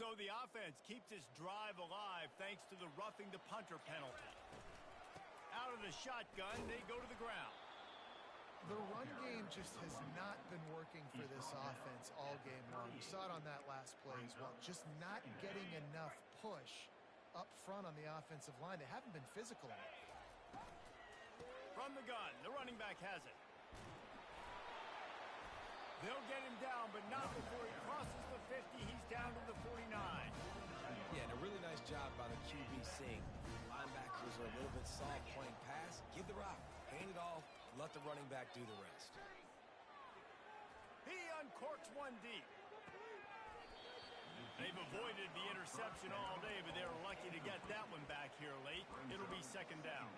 So the offense keeps its drive alive thanks to the roughing the punter penalty. Out of the shotgun, they go to the ground. The run game just has not been working for this offense all game long. You saw it on that last play as well. Just not getting enough push up front on the offensive line. They haven't been physical enough. From the gun, the running back has it. They'll get him down, but not before he crosses the 50. He's down to the 49. Yeah, and a really nice job by the QB seeing. Linebackers are a little bit soft playing pass. Give the rock, hand it off, let the running back do the rest. He uncorks one deep. They've avoided the interception all day, but they're lucky to get that one back here late. It'll be second down.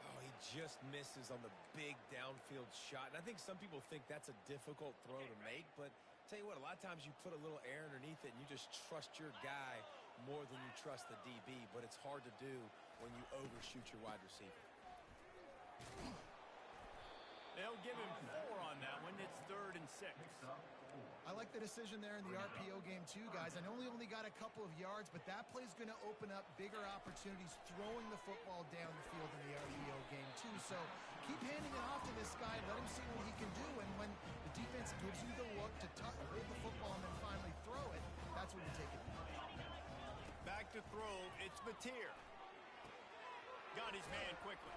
Oh, he just misses on the big downfield shot. And I think some people think that's a difficult throw to make, but tell you what, a lot of times you put a little air underneath it and you just trust your guy more than you trust the DB, but it's hard to do when you overshoot your wide receiver. They'll give him 4 on that one. It's 3rd and 6. I like the decision there in the RPO game too, guys. I know he only got a couple of yards, but that play's going to open up bigger opportunities throwing the football down the field in the RPO game too. So keep handing it off to this guy. Let him see what he can do. And when the defense gives you the look to hold the football and then finally throw it, that's when you take it. Back to throw. It's Mateer. Got his man quickly.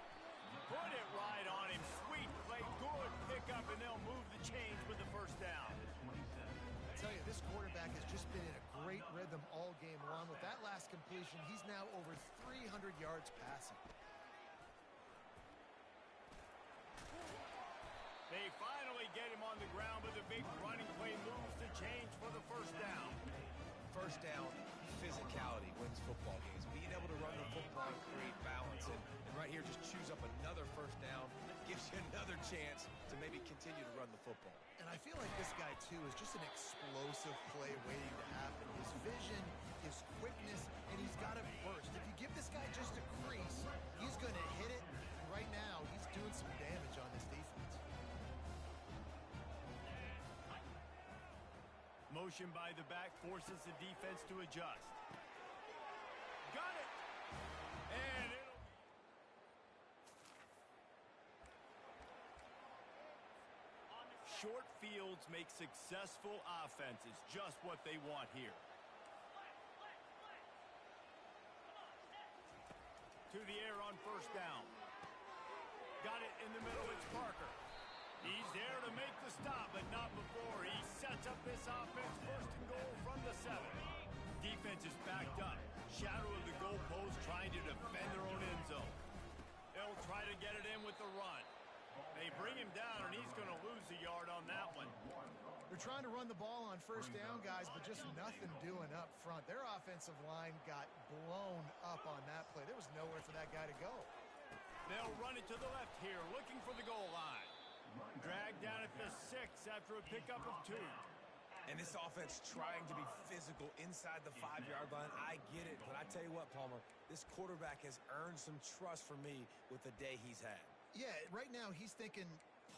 Put it right on him. Sweet play. Good pickup, and they'll move the chains with the first down. I tell you, this quarterback has just been in a great rhythm all game long. With that last completion, he's now over 300 yards passing. They finally get him on the ground, but the big running play moves the chains for the first down. First down, physicality wins football games. Being able to run the football and create balance. And right here, just choose up another first down. Gives you another chance to maybe continue to run the football. And I feel like this guy, too, is just an explosive play waiting to happen. His vision, his quickness, and he's got a burst. If you give this guy just a crease, he's going to hit it. And right now, he's doing some damage on this defense. Motion by the back forces the defense to adjust. Got it! And it'll... Short fields make successful offenses just what they want here. To the air on first down. Got it in the middle, it's Parker. He's there to make the stop, but not before. He sets up this offense, 1st and goal from the 7. Defense is backed up. Shadow of the goalpost trying to defend their own end zone. They'll try to get it in with the run. They bring him down, and he's going to lose a yard on that one. They're trying to run the ball on first down, guys, but just nothing doing up front. Their offensive line got blown up on that play. There was nowhere for that guy to go. They'll run it to the left here, looking for the goal line. Dragged down at the 6 after a pickup of 2. And this offense trying to be physical inside the 5-yard line. I get it, but I tell you what, Palmer, this quarterback has earned some trust for me with the day he's had. Yeah, right now he's thinking,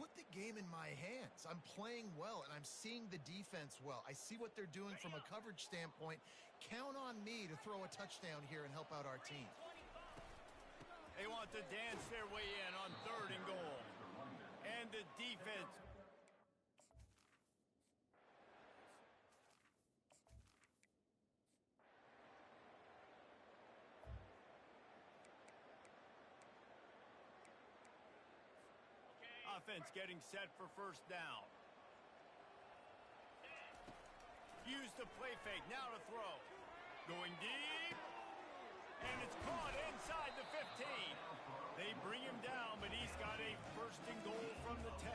put the game in my hands. I'm playing well, and I'm seeing the defense well. I see what they're doing from a coverage standpoint. Count on me to throw a touchdown here and help out our team. They want to dance their way in on 3rd and goal. And the defense. Offense getting set for first down. Use the play fake, now to throw. Going deep. And it's caught inside the 15. They bring him down, but he's got a 1st and goal from the 10.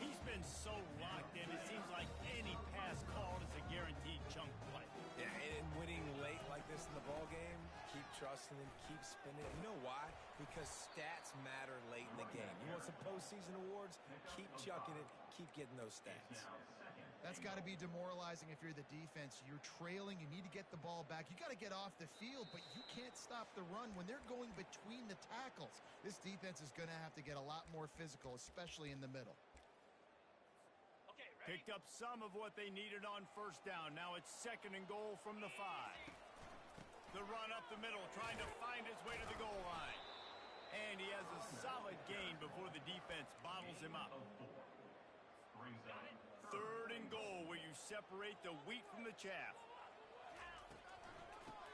He's been so locked in, it seems like any pass called is a guaranteed chunk play. Yeah, and winning late like this in the ball game, keep trusting him, keep spinning. You know why? Because stats matter late in the game. You want some postseason awards? Keep chucking it, keep getting those stats. That's got to be demoralizing if you're the defense. You're trailing, you need to get the ball back. You got to get off the field, but you can't stop the run when they're going between the tackles. This defense is going to have to get a lot more physical, especially in the middle. Picked up some of what they needed on first down. Now it's 2nd and goal from the 5. The run up the middle, trying to find his way to the goal line. And he has a solid gain before the defense bottles him up. 3rd and goal, where you separate the wheat from the chaff.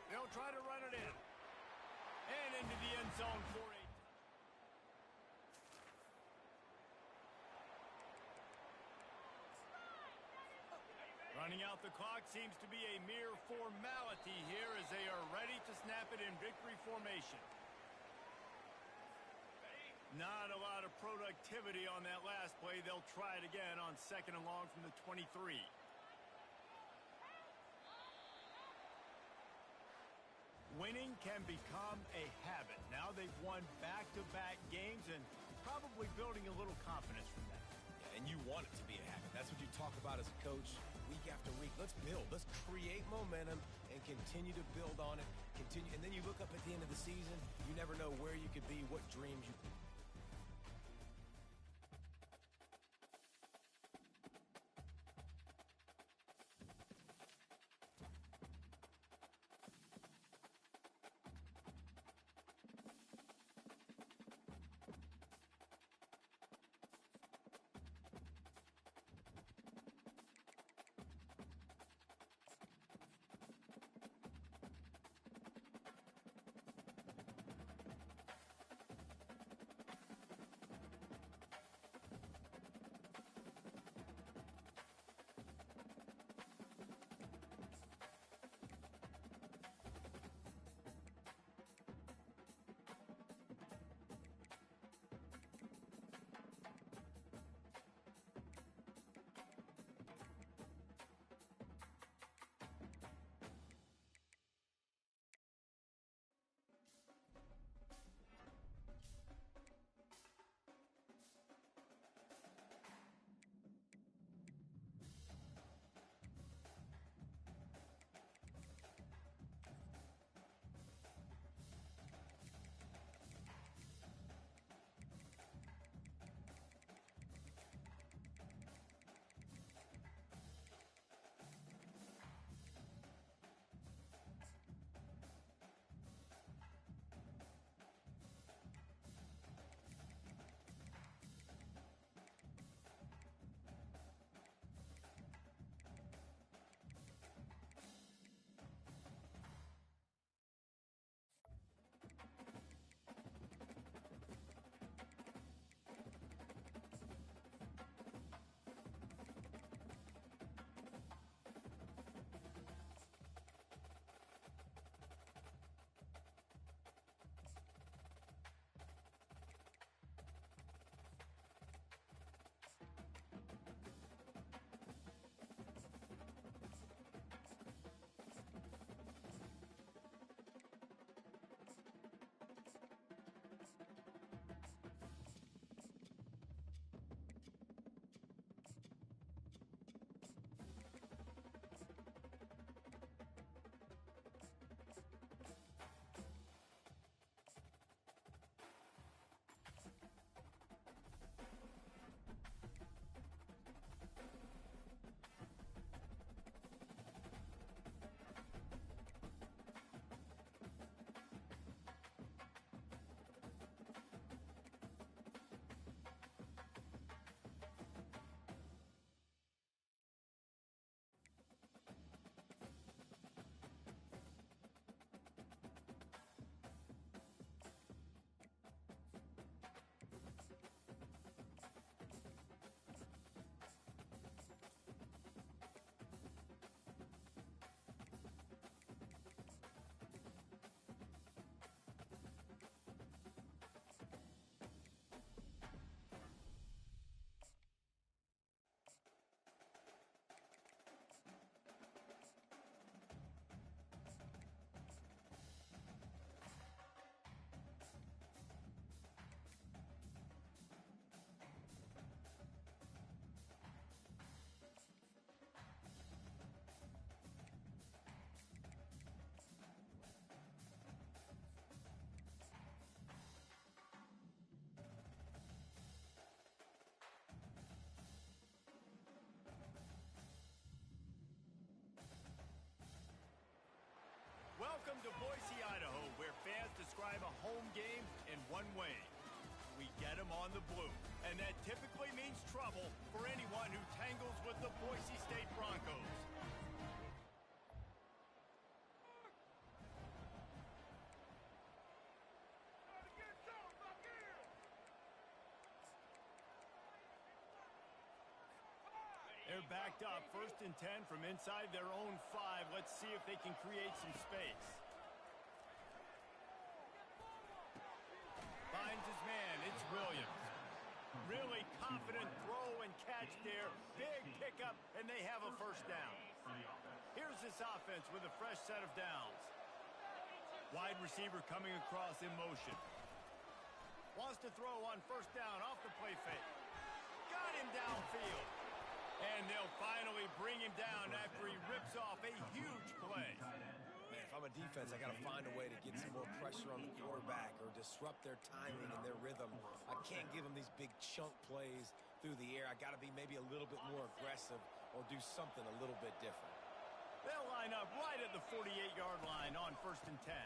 They'll try to run it in. And into the end zone for a... Running out the clock seems to be a mere formality here as they are ready to snap it in victory formation. Not a lot of productivity on that last play. They'll try it again on 2nd and long from the 23. Winning can become a habit. Now they've won back-to-back games and probably building a little confidence from that. Yeah, and you want it to be a habit. That's what you talk about as a coach week after week. Let's build. Let's create momentum and continue to build on it. Continue, and then you look up at the end of the season, you never know where you could be, what dreams you could. to Boise, Idaho, where fans describe a home game in one way. We get them on the blue, and that typically means trouble for anyone who tangles with the Boise State Broncos. They're backed up, 1st and 10 from inside their own 5. Let's see if they can create some space. Finds his man, it's Williams. Really confident throw and catch there. Big pickup, and they have a 1st down. Here's this offense with a fresh set of downs. Wide receiver coming across in motion. Wants to throw on 1st down off the play fake. Got him downfield. And they'll finally bring him down after he rips off a huge play. Man, if I'm a defense, I got to find a way to get some more pressure on the quarterback or disrupt their timing and their rhythm. I can't give them these big chunk plays through the air. I got to be maybe a little bit more aggressive or do something a little bit different. They'll line up right at the 48-yard line on 1st and 10.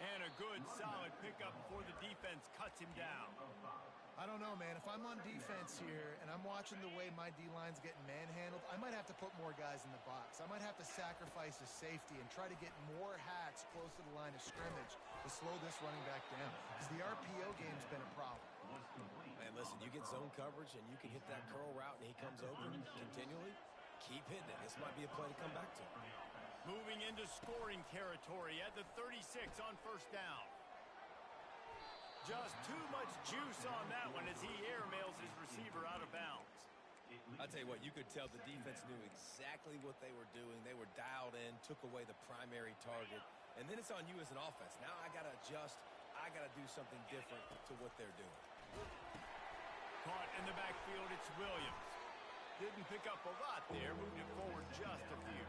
And a good, solid pickup before the defense cuts him down. I don't know, man. If I'm on defense here and I'm watching the way my D-line's getting manhandled, I might have to put more guys in the box. I might have to sacrifice his safety and try to get more hacks close to the line of scrimmage to slow this running back down. Because the RPO game's been a problem. Man, listen, you get zone coverage and you can hit that curl route and he comes open continually. Keep hitting it. This might be a play to come back to. Moving into scoring territory at the 36 on 1st down. Just too much juice on that one as he airmails his receiver out of bounds. I'll tell you what, you could tell the defense knew exactly what they were doing. They were dialed in, took away the primary target. And then it's on you as an offense. Now I got to adjust. I got to do something different to what they're doing. Caught in the backfield, it's Williams. Didn't pick up a lot there, moved it forward just a few.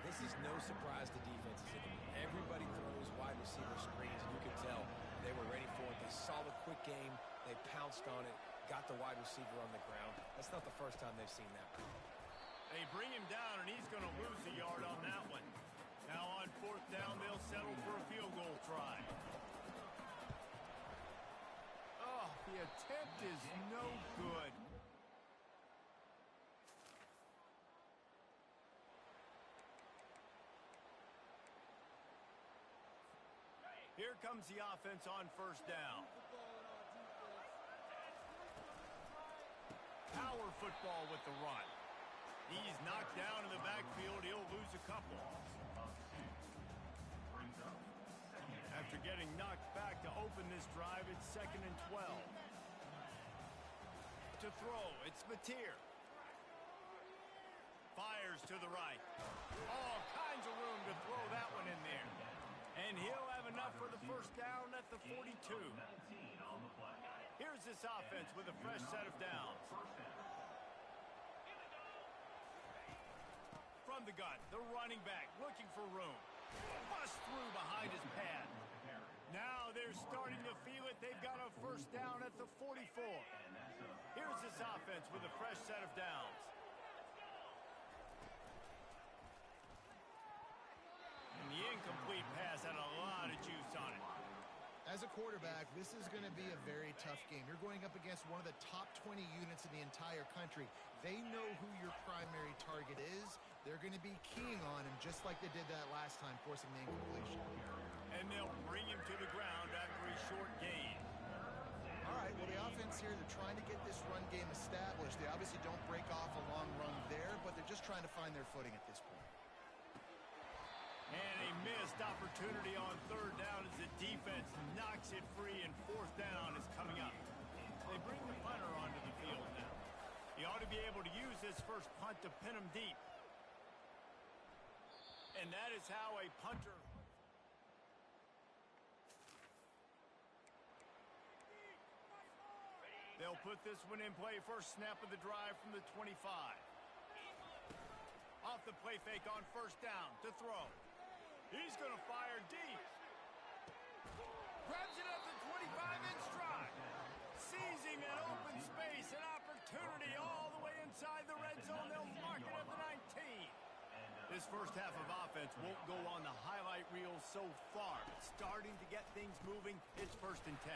This is no surprise to defenses anymore. Everybody throws wide receiver screens, and you can tell they were ready for it. They saw the quick game. They pounced on it, got the wide receiver on the ground. That's not the first time they've seen that. They bring him down, and he's going to lose a yard on that one. Now on 4th down, they'll settle for a field goal try. Oh, the attempt is no good. Here comes the offense on 1st down. Power football with the run. He's knocked down in the backfield. He'll lose a couple. After getting knocked back to open this drive, it's 2nd and 12. To throw, it's Mateer. Fires to the right. All kinds of room to throw that one in there. And he'll have enough for the 1st down at the 42. Here's this offense with a fresh set of downs. From the gun, the running back looking for room. Bust through behind his pad. Now they're starting to feel it. They've got a 1st down at the 44. Here's this offense with a fresh set of downs. And the incomplete pass had a lot of juice on it. As a quarterback, this is going to be a very tough game. You're going up against one of the top 20 units in the entire country. They know who your primary target is. They're going to be keying on him just like they did that last time, forcing the incompletion. And they'll bring him to the ground after a short gain. All right, well, the offense here, they're trying to get this run game established. They obviously don't break off a long run there, but they're just trying to find their footing at this point. And a missed opportunity on 3rd down as the defense knocks it free, and 4th down is coming up. They bring the punter onto the field now. He ought to be able to use this first punt to pin him deep. And that is how a punter... They'll put this one in play. First snap of the drive from the 25. Off the play fake on 1st down to throw. He's going to fire deep. Grabs it up to 25 in stride. Seizing an open space, an opportunity all the way inside the red zone. They'll mark it at the 19. This first half of offense won't go on the highlight reel so far. Starting to get things moving. It's 1st and 10.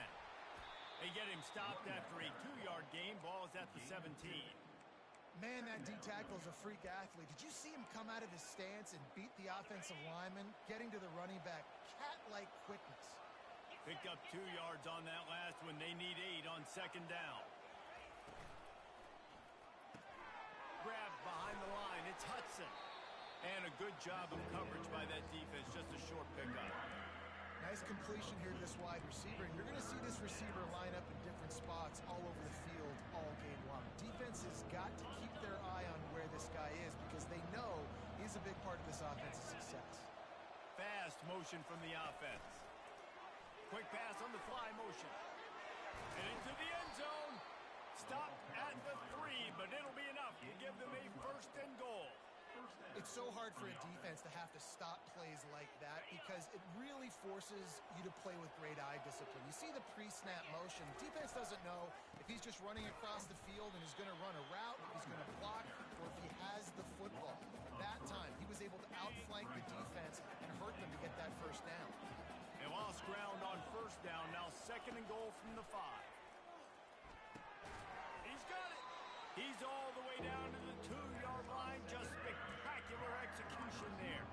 They get him stopped after a 2-yard gain. Ball is at the 17. Man, that D-tackle is a freak athlete. Did you see him come out of his stance and beat the offensive lineman, getting to the running back? Cat-like quickness. Picked up 2 yards on that last one. They need 8 on 2nd down. Grabbed behind the line. It's Hudson. And a good job of coverage by that defense. Just a short pickup. Nice completion here to this wide receiver. And you're going to see this receiver line up in different spots all over the field all game long. Defense has got to keep their eye on where this guy is because they know he's a big part of this offense's success. Fast motion from the offense. Quick pass on the fly motion. And into the end zone. Stopped at the 3, but it'll be enough to give them a 1st and goal. It's so hard for a defense to have to stop plays like that because it really forces you to play with great eye discipline. You see the pre-snap motion. Defense doesn't know if he's just running across the field and is going to run a route, if he's going to block, or if he has the football. That time, he was able to outflank the defense and hurt them to get that 1st down. They lost ground on 1st down. Now 2nd and goal from the 5. He's got it. He's all the way down to the 2-yard line. Just spectacular execution there.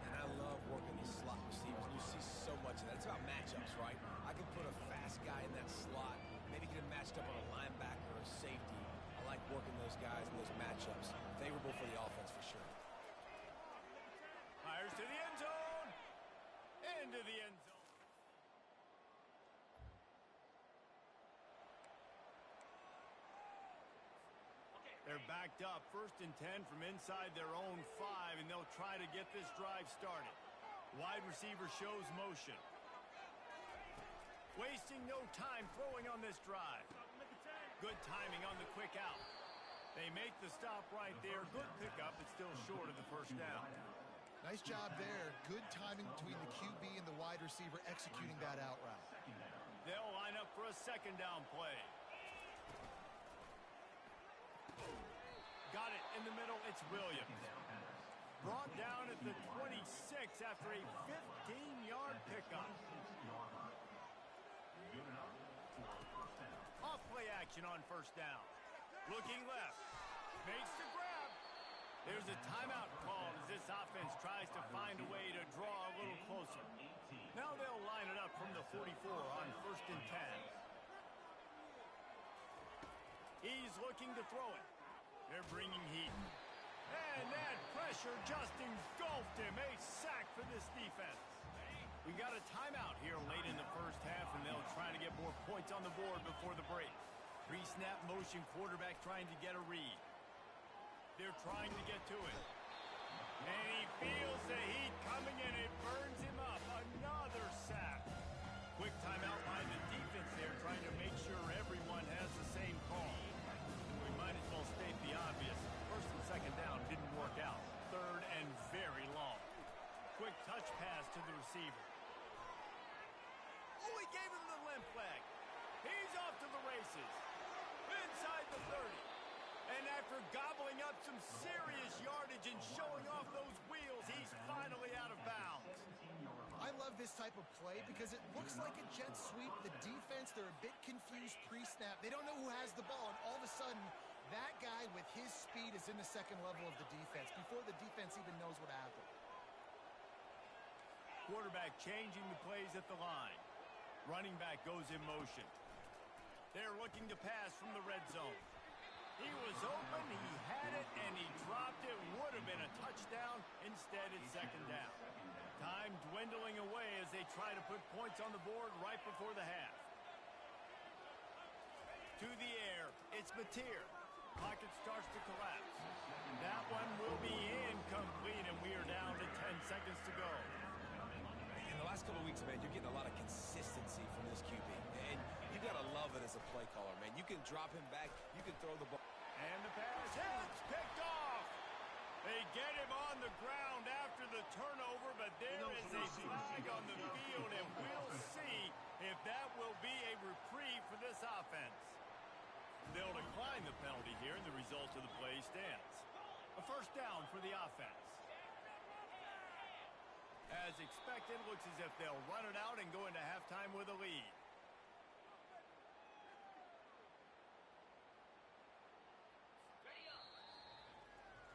And I love working these slot receivers. You see so much of that. It's about matchups, right? I can put a fast guy in that slot, maybe get him matched up on a linebacker or a safety. I like working those guys in those matchups. Favorable for the offense for sure. Fires to the end zone. Into the end zone. They're backed up. 1st and 10 from inside their own 5, and they'll try to get this drive started. Wide receiver shows motion. Wasting no time throwing on this drive. Good timing on the quick out. They make the stop right there. Good pickup, but still short of the 1st down. Nice job there. Good timing between the QB and the wide receiver executing that out route. They'll line up for a 2nd down play. Got it in the middle. It's Williams. Brought down at the 26 after a 15-yard pickup. Off play action on 1st down. Looking left. Makes the grab. There's a timeout called as this offense tries to find a way to draw a little closer. Now they'll line it up from the 44 on 1st and 10. He's looking to throw it. They're bringing heat. And that pressure just engulfed him. A sack for this defense. We got a timeout here late in the 1st half, and they'll try to get more points on the board before the break. Pre-snap motion, quarterback trying to get a read. They're trying to get to it. And he feels the heat coming, and it burns him up. Another sack. Quick timeout by the defense there, trying to make sure everyone has the same call. We might as well state the obvious. 1st and 2nd down didn't work out. 3rd and very long. Quick touch pass to the receiver. Oh, he gave him the limp leg. He's off to the races. Inside the 30. And after gobbling up some serious yardage and showing off those wheels, he's finally out of bounds. I love this type of play because it looks like a jet sweep. The defense, they're a bit confused pre-snap. They don't know who has the ball, and all of a sudden, that guy with his speed is in the 2nd level of the defense before the defense even knows what happened. Quarterback changing the plays at the line. Running back goes in motion. They're looking to pass from the red zone. He was open, he had it, and he dropped it. Would have been a touchdown. Instead, it's 2nd down. Time dwindling away as they try to put points on the board right before the half. To the air, it's Mateer. Pocket starts to collapse. That one will be incomplete, and we are down to 10 seconds to go. In the last couple of weeks, man, you're getting a lot of consistency from this QB. And you got to love it as a play caller, man. You can drop him back. You can throw the ball. And the pass hits, picked off. They get him on the ground after the turnover, but there is a flag on the field, and we'll see if that will be a reprieve for this offense. They'll decline the penalty here, and the result of the play stands. A 1st down for the offense. As expected, looks as if they'll run it out and go into halftime with a lead.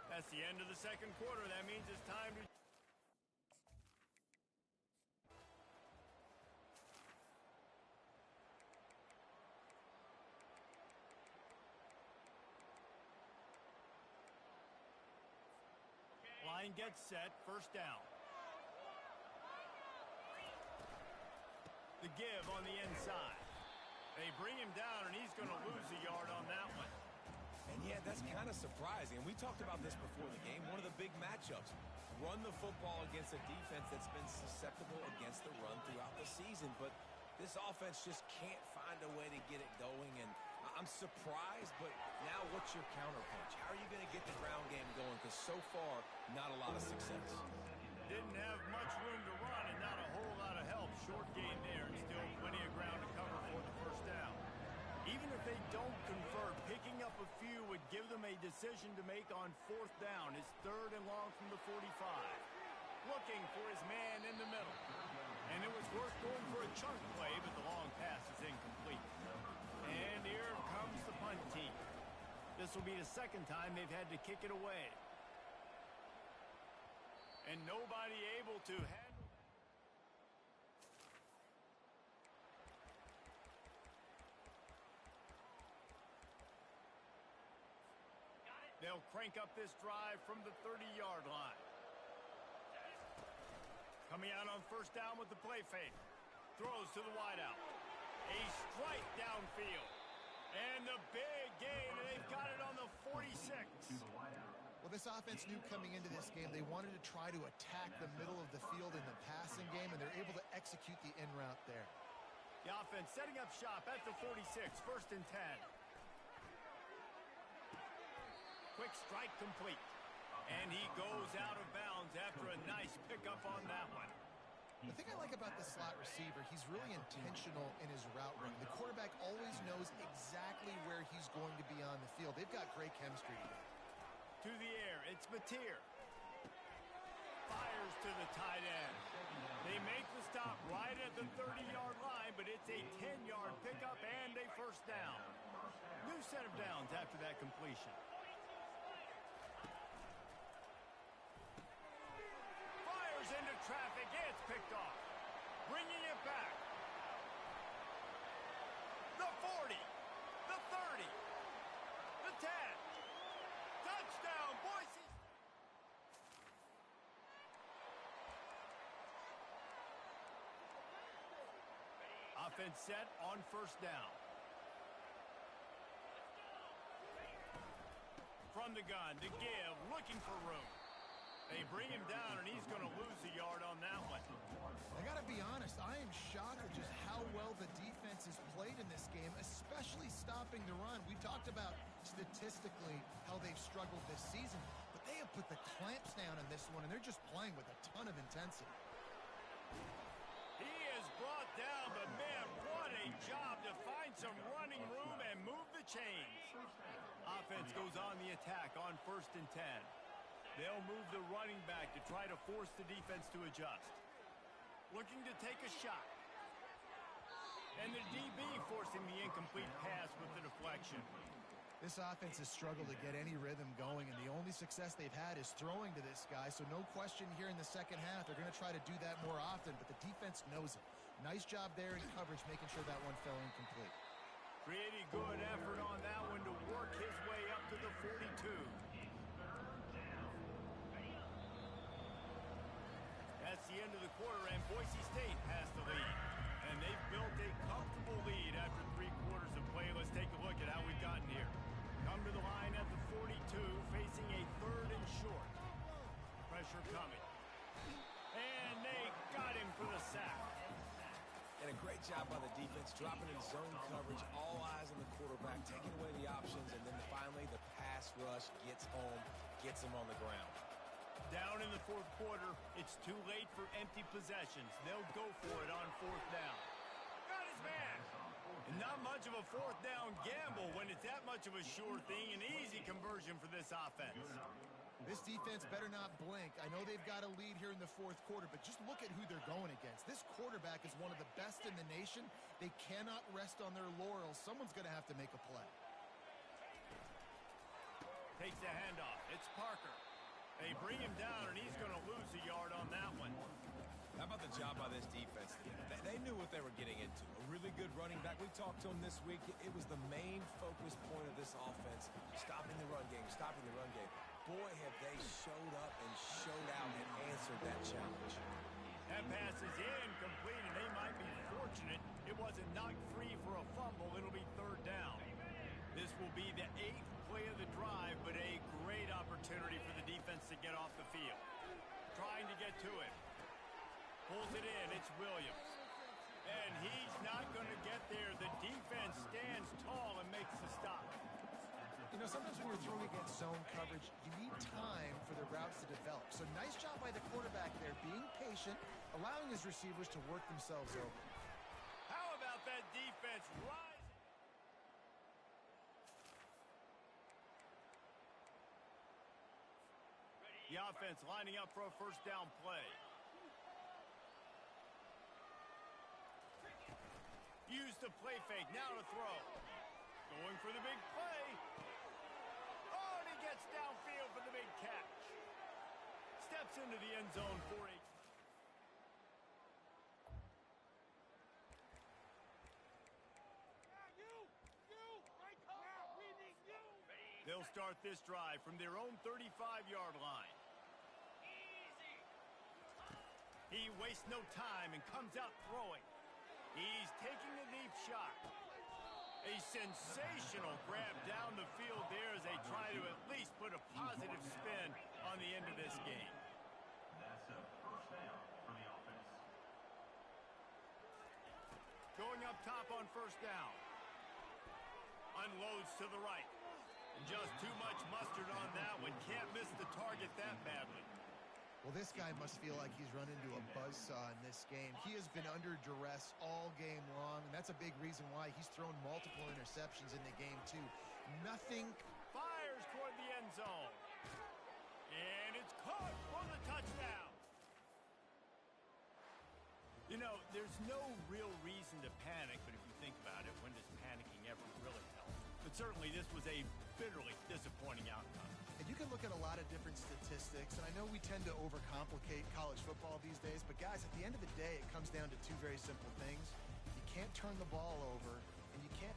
That's the end of the second quarter. That means it's time to... Line gets set, first down. The give on the inside. They bring him down, and he's going to lose a yard on that one. And yeah, that's kind of surprising. And we talked about this before the game. One of the big matchups. Run the football against a defense that's been susceptible against the run throughout the season. But this offense just can't find a way to get it going. And I'm surprised, but now what's your counterpunch? How are you going to get the ground game going? Because so far, not a lot of success. Didn't have much room to run and not a whole lot of help. Short gain there and still plenty of ground to cover for the first down. Even if they don't convert, picking up a few would give them a decision to make on fourth down. It's 3rd and long from the 45. Looking for his man in the middle. And it was worth going for a chunk play, but the long pass is incomplete. And here comes the punt team. This will be the second time they've had to kick it away. And nobody able to handle. They'll crank up this drive from the 30-yard line. Coming out on first down with the play fake. Throws to the wideout. A strike downfield. And the big gain, and they've got it on the 46. Well, this offense knew coming into this game they wanted to try to attack the middle of the field in the passing game, and they're able to execute the in route there. The offense setting up shop at the 46, 1st and 10. Quick strike complete. And he goes out of bounds after a nice pickup on that one. The thing I like about the slot receiver, he's really intentional in his route running. The quarterback always knows exactly where he's going to be on the field. They've got great chemistry together. To the air, it's Mateer. Fires to the tight end. They make the stop right at the 30-yard line, but it's a 10-yard pickup and a first down. New set of downs after that completion. Into traffic, it's picked off. Bringing it back. The 40, the 30, the 10. Touchdown, Boise. Offense set on first down. From the gun to give, looking for room. They bring him down, and he's going to lose a yard on that one. I got to be honest, I am shocked at just how well the defense has played in this game, especially stopping the run. We talked about statistically how they've struggled this season, but they have put the clamps down in this one, and they're just playing with a ton of intensity. He is brought down, but man, what a job to find some running room and move the chains. Offense goes on the attack on 1st and 10. They'll move the running back to try to force the defense to adjust. Looking to take a shot. And the DB forcing the incomplete pass with the deflection. This offense has struggled to get any rhythm going, and the only success they've had is throwing to this guy, so no question here in the second half they're going to try to do that more often, but the defense knows it. Nice job there in coverage, making sure that one fell incomplete. Pretty good effort on that one to work his way up to the 42. That's the end of the quarter, and Boise State has the lead. And they've built a comfortable lead after 3 quarters of play. Let's take a look at how we've gotten here. Come to the line at the 42, facing a 3rd and short. Pressure coming. And they got him for the sack. And a great job by the defense, dropping in zone coverage, all eyes on the quarterback, taking away the options, and then finally the pass rush gets home, gets him on the ground. Down in the 4th quarter, it's too late for empty possessions. They'll go for it on 4th down. Got his man. And not much of a 4th down gamble when it's that much of a sure thing, an easy conversion for this offense. This defense better not blink. I know they've got a lead here in the fourth quarter, but just look at who they're going against. This quarterback is one of the best in the nation. They cannot rest on their laurels. Someone's going to have to make a play. Takes the handoff. It's Parker. They bring him down, and he's going to lose a yard on that one. How about the job by this defense? They knew what they were getting into. A really good running back. We talked to him this week. It was the main focus point of this offense. Stopping the run game, stopping the run game. Boy, have they showed up and showed out and answered that challenge. That pass is incomplete, and they might be fortunate it wasn't knocked free for a fumble. It'll be third down. This will be the 8th play of the drive, but a great opportunity for the defense to get off the field. Trying to get to it. Pulls it in. It's Williams. And he's not going to get there. The defense stands tall and makes the stop. You know, sometimes when you're throwing against zone coverage, you need time for the routes to develop. So nice job by the quarterback there, being patient, allowing his receivers to work themselves over. How about that defense rising? The offense lining up for a first down play. Use the play fake. Now to throw. Going for the big play. Oh, and he gets downfield for the big catch. Steps into the end zone for a... They'll start this drive from their own 35-yard line. He wastes no time and comes out throwing. He's taking a deep shot. A sensational grab down the field there as they try to at least put a positive spin on the end of this game. That's a first down for the offense. Going up top on first down. Unloads to the right. And just too much mustard on that one. Can't miss the target that badly. Well, this guy must feel like he's run into a buzzsaw in this game. He has been under duress all game long, and that's a big reason why he's thrown multiple interceptions in the game, too. Nothing. Fires toward the end zone. And it's caught for the touchdown. You know, there's no real reason to panic, but if you think about it, when does panicking ever really help? But certainly this was a bitterly disappointing outcome. And you can look at a lot of different statistics, and I know we tend to overcomplicate college football these days, but guys, at the end of the day, it comes down to two very simple things. You can't turn the ball over, and you can't...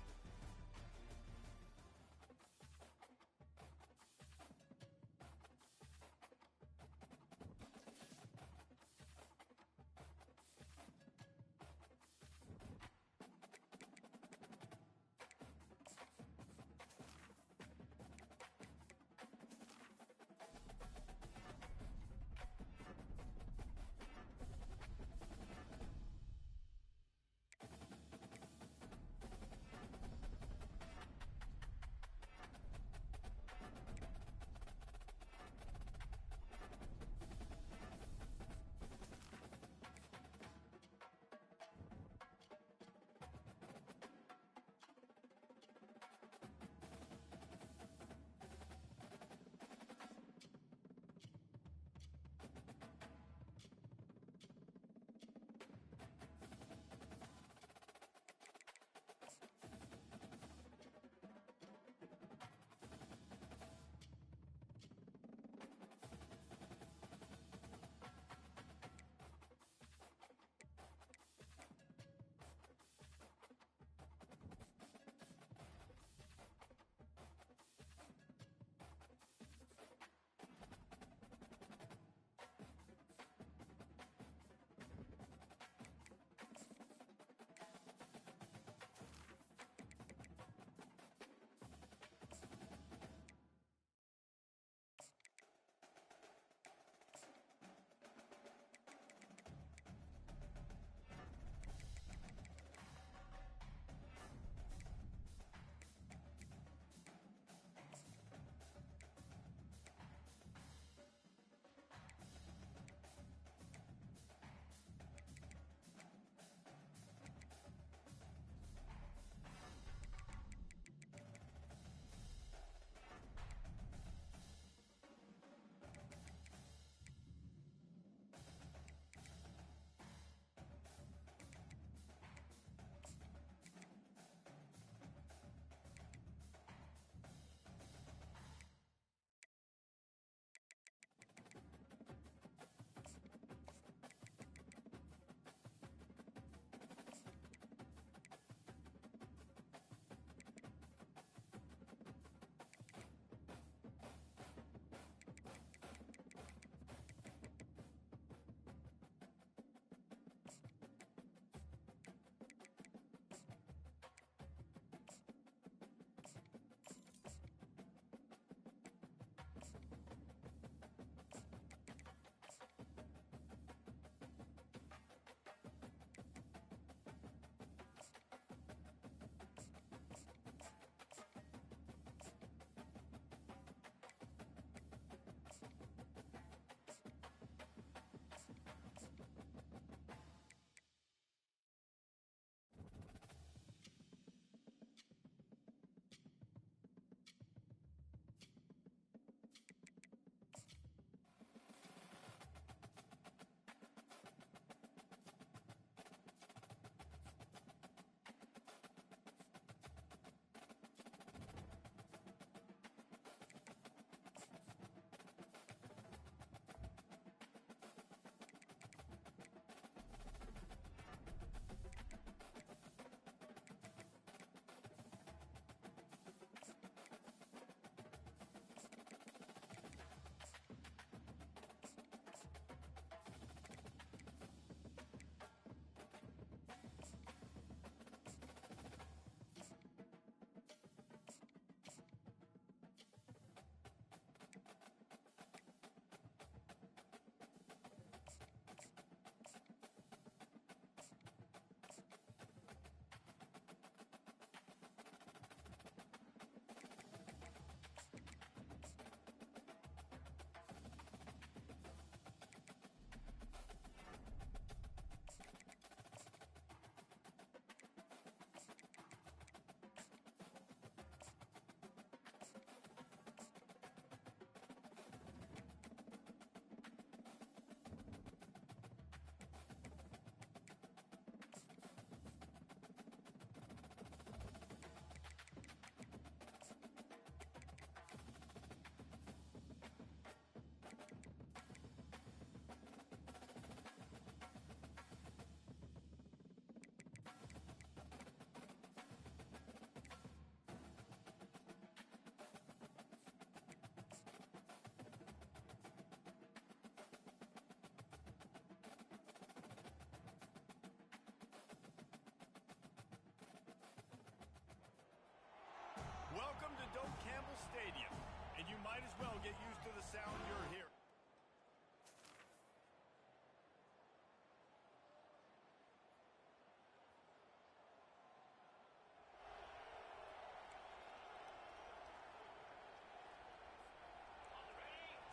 Campbell Stadium, and you might as well get used to the sound you're hearing.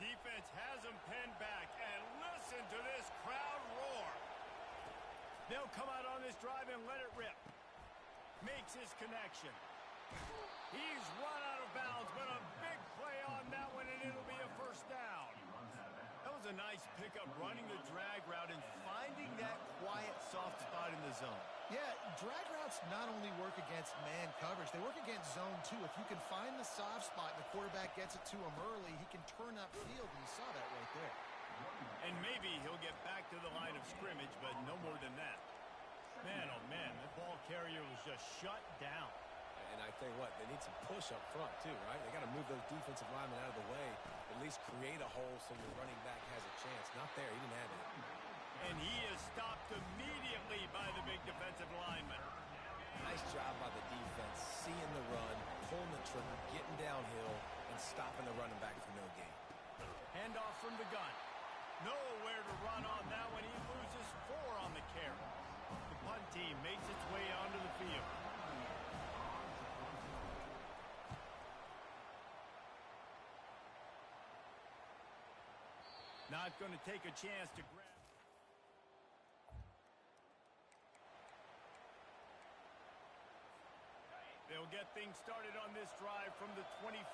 Defense has them pinned back, and listen to this crowd roar. They'll come out on this drive and let it rip. Makes his connection. He's run out of bounds, but a big play on that one, and it'll be a first down. That was a nice pickup, running the drag route and finding that quiet, soft spot in the zone. Yeah, drag routes not only work against man coverage, they work against zone too. If you can find the soft spot and the quarterback gets it to him early, he can turn upfield, and you saw that right there. And maybe he'll get back to the line of scrimmage, but no more than that. Man, oh man, the ball carrier was just shut down. And I tell you what, they need some push up front too, right? They got to move those defensive linemen out of the way, at least create a hole so your running back has a chance. Not there, he didn't have it. And he is stopped immediately by the big defensive lineman. Nice job by the defense, seeing the run, pulling the trigger, getting downhill, and stopping the running back for no gain. Handoff from the gun. Nowhere to run on that one. He loses 4 on the carry. The punt team makes its way onto the field. Not going to take a chance to grab. They'll get things started on this drive from the 24.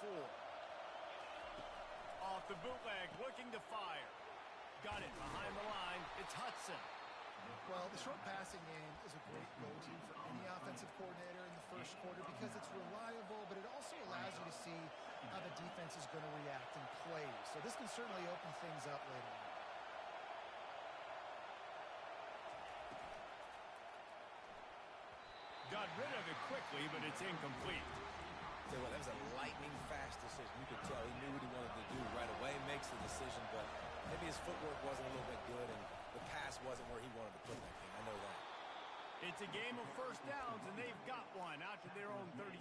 Off the bootleg, looking to fire. Got it behind the line. It's Hudson. Well, the short passing game is a great go-to for any offensive coordinator in the first quarter because it's reliable, but it also allows you to see how the defense is going to react and play. So this can certainly open things up later on. Got rid of it quickly, but it's incomplete. Tell you what, that was a lightning-fast decision. You could tell he knew what he wanted to do right away, makes the decision, but maybe his footwork wasn't a little bit good, and the pass wasn't where he wanted to put that game. I know that. It's a game of first downs, and they've got one out to their own 37.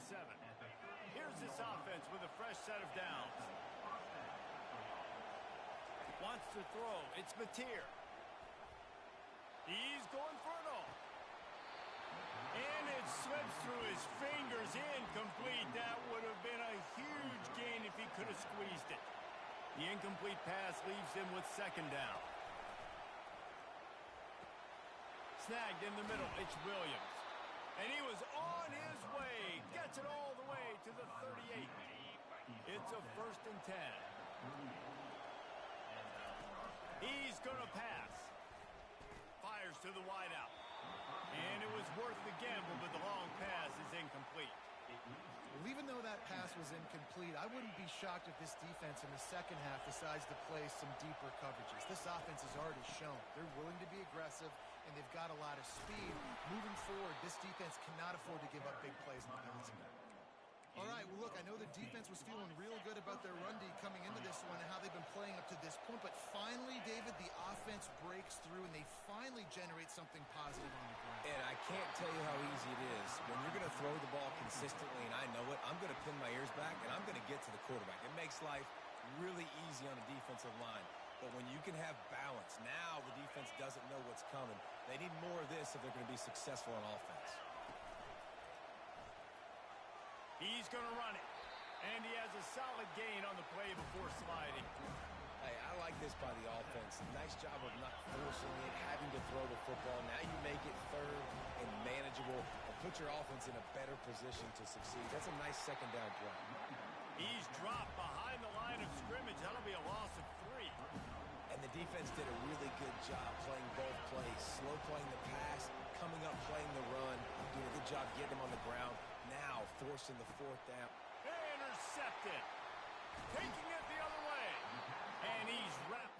Here's this offense with a fresh set of downs. Wants to throw. It's Mateer. He's going for it all. And it slips through his fingers, incomplete. That would have been a huge gain if he could have squeezed it. The incomplete pass leaves him with second down. Snagged in the middle, it's Williams. And he was on his way. Gets it all the way to the 38. It's a 1st and 10. He's going to pass. Fires to the wideout. And it was worth the gamble, but the long pass is incomplete. Well, even though that pass was incomplete, I wouldn't be shocked if this defense in the second half decides to play some deeper coverages. This offense has already shown they're willing to be aggressive, and they've got a lot of speed. Moving forward, this defense cannot afford to give up big plays in the passing game. All right, well, look, I know the defense was feeling real good about their run D coming into this one and how they've been playing up to this point, but finally, David, the offense breaks through, and they finally generate something positive on the ground. And I can't tell you how easy it is. When you're going to throw the ball consistently, and I know it, I'm going to pin my ears back, and I'm going to get to the quarterback. It makes life really easy on a defensive line. But when you can have balance, now the defense doesn't know what's coming. They need more of this if they're going to be successful on offense. He's going to run it. And he has a solid gain on the play before sliding. Hey, I like this by the offense. Nice job of not forcing it, having to throw the football. Now you make it third and manageable and put your offense in a better position to succeed. That's a nice second down play. He's dropped behind the line of scrimmage. That'll be a loss of 3. And the defense did a really good job playing both plays. Slow playing the pass, coming up playing the run, doing a good job getting him on the ground. Now forcing the 4th down. Intercepted. Taking it the other way. And he's wrapped.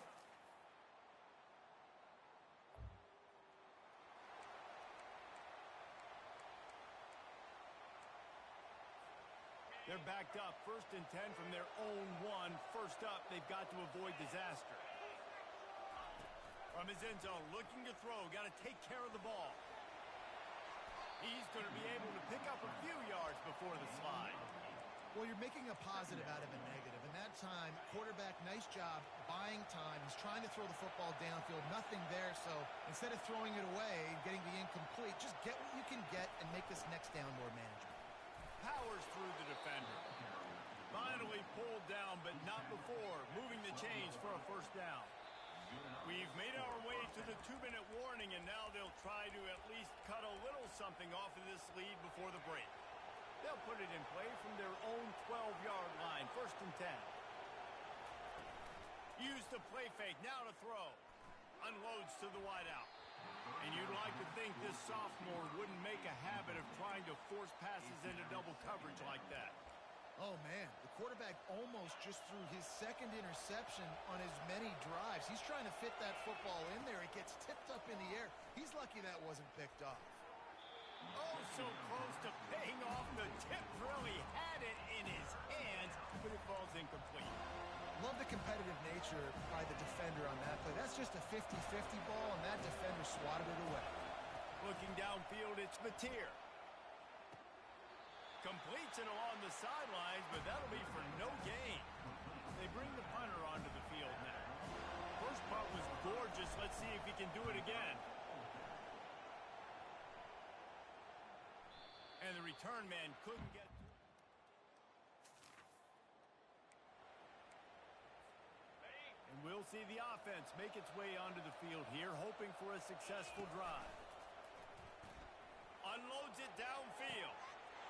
They're backed up. 1st and 10 from their own 1. First up, they've got to avoid disaster. From his end zone, looking to throw. Got to take care of the ball. He's going to be able to pick up a few yards before the slide. Well, you're making a positive out of a negative. In that time, quarterback, nice job buying time. He's trying to throw the football downfield. Nothing there, so instead of throwing it away and getting the incomplete, just get what you can get and make this next down more manageable. Powers through the defender. Finally pulled down, but not before moving the chains for a first down. We've made our way to the 2-minute warning, and now they'll try to at least cut a little something off of this lead before the break. They'll put it in play from their own 12-yard line, 1st and 10. Use the play fake, now to throw. Unloads to the wideout. And you'd like to think this sophomore wouldn't make a habit of trying to force passes into double coverage like that. Oh, man, the quarterback almost just threw his second interception on as many drives. He's trying to fit that football in there. It gets tipped up in the air. He's lucky that wasn't picked off. Oh, so close to paying off. The tip really had it in his hands, but it falls incomplete. Love the competitive nature by the defender on that play. That's just a 50-50 ball, and that defender swatted it away. Looking downfield, it's Mateer. Completes it along the sidelines, but that'll be for no gain. They bring the punter onto the field now. First punt was gorgeous. Let's see if he can do it again. And the return man couldn't get to it. And we'll see the offense make its way onto the field here, hoping for a successful drive. Unloads it downfield.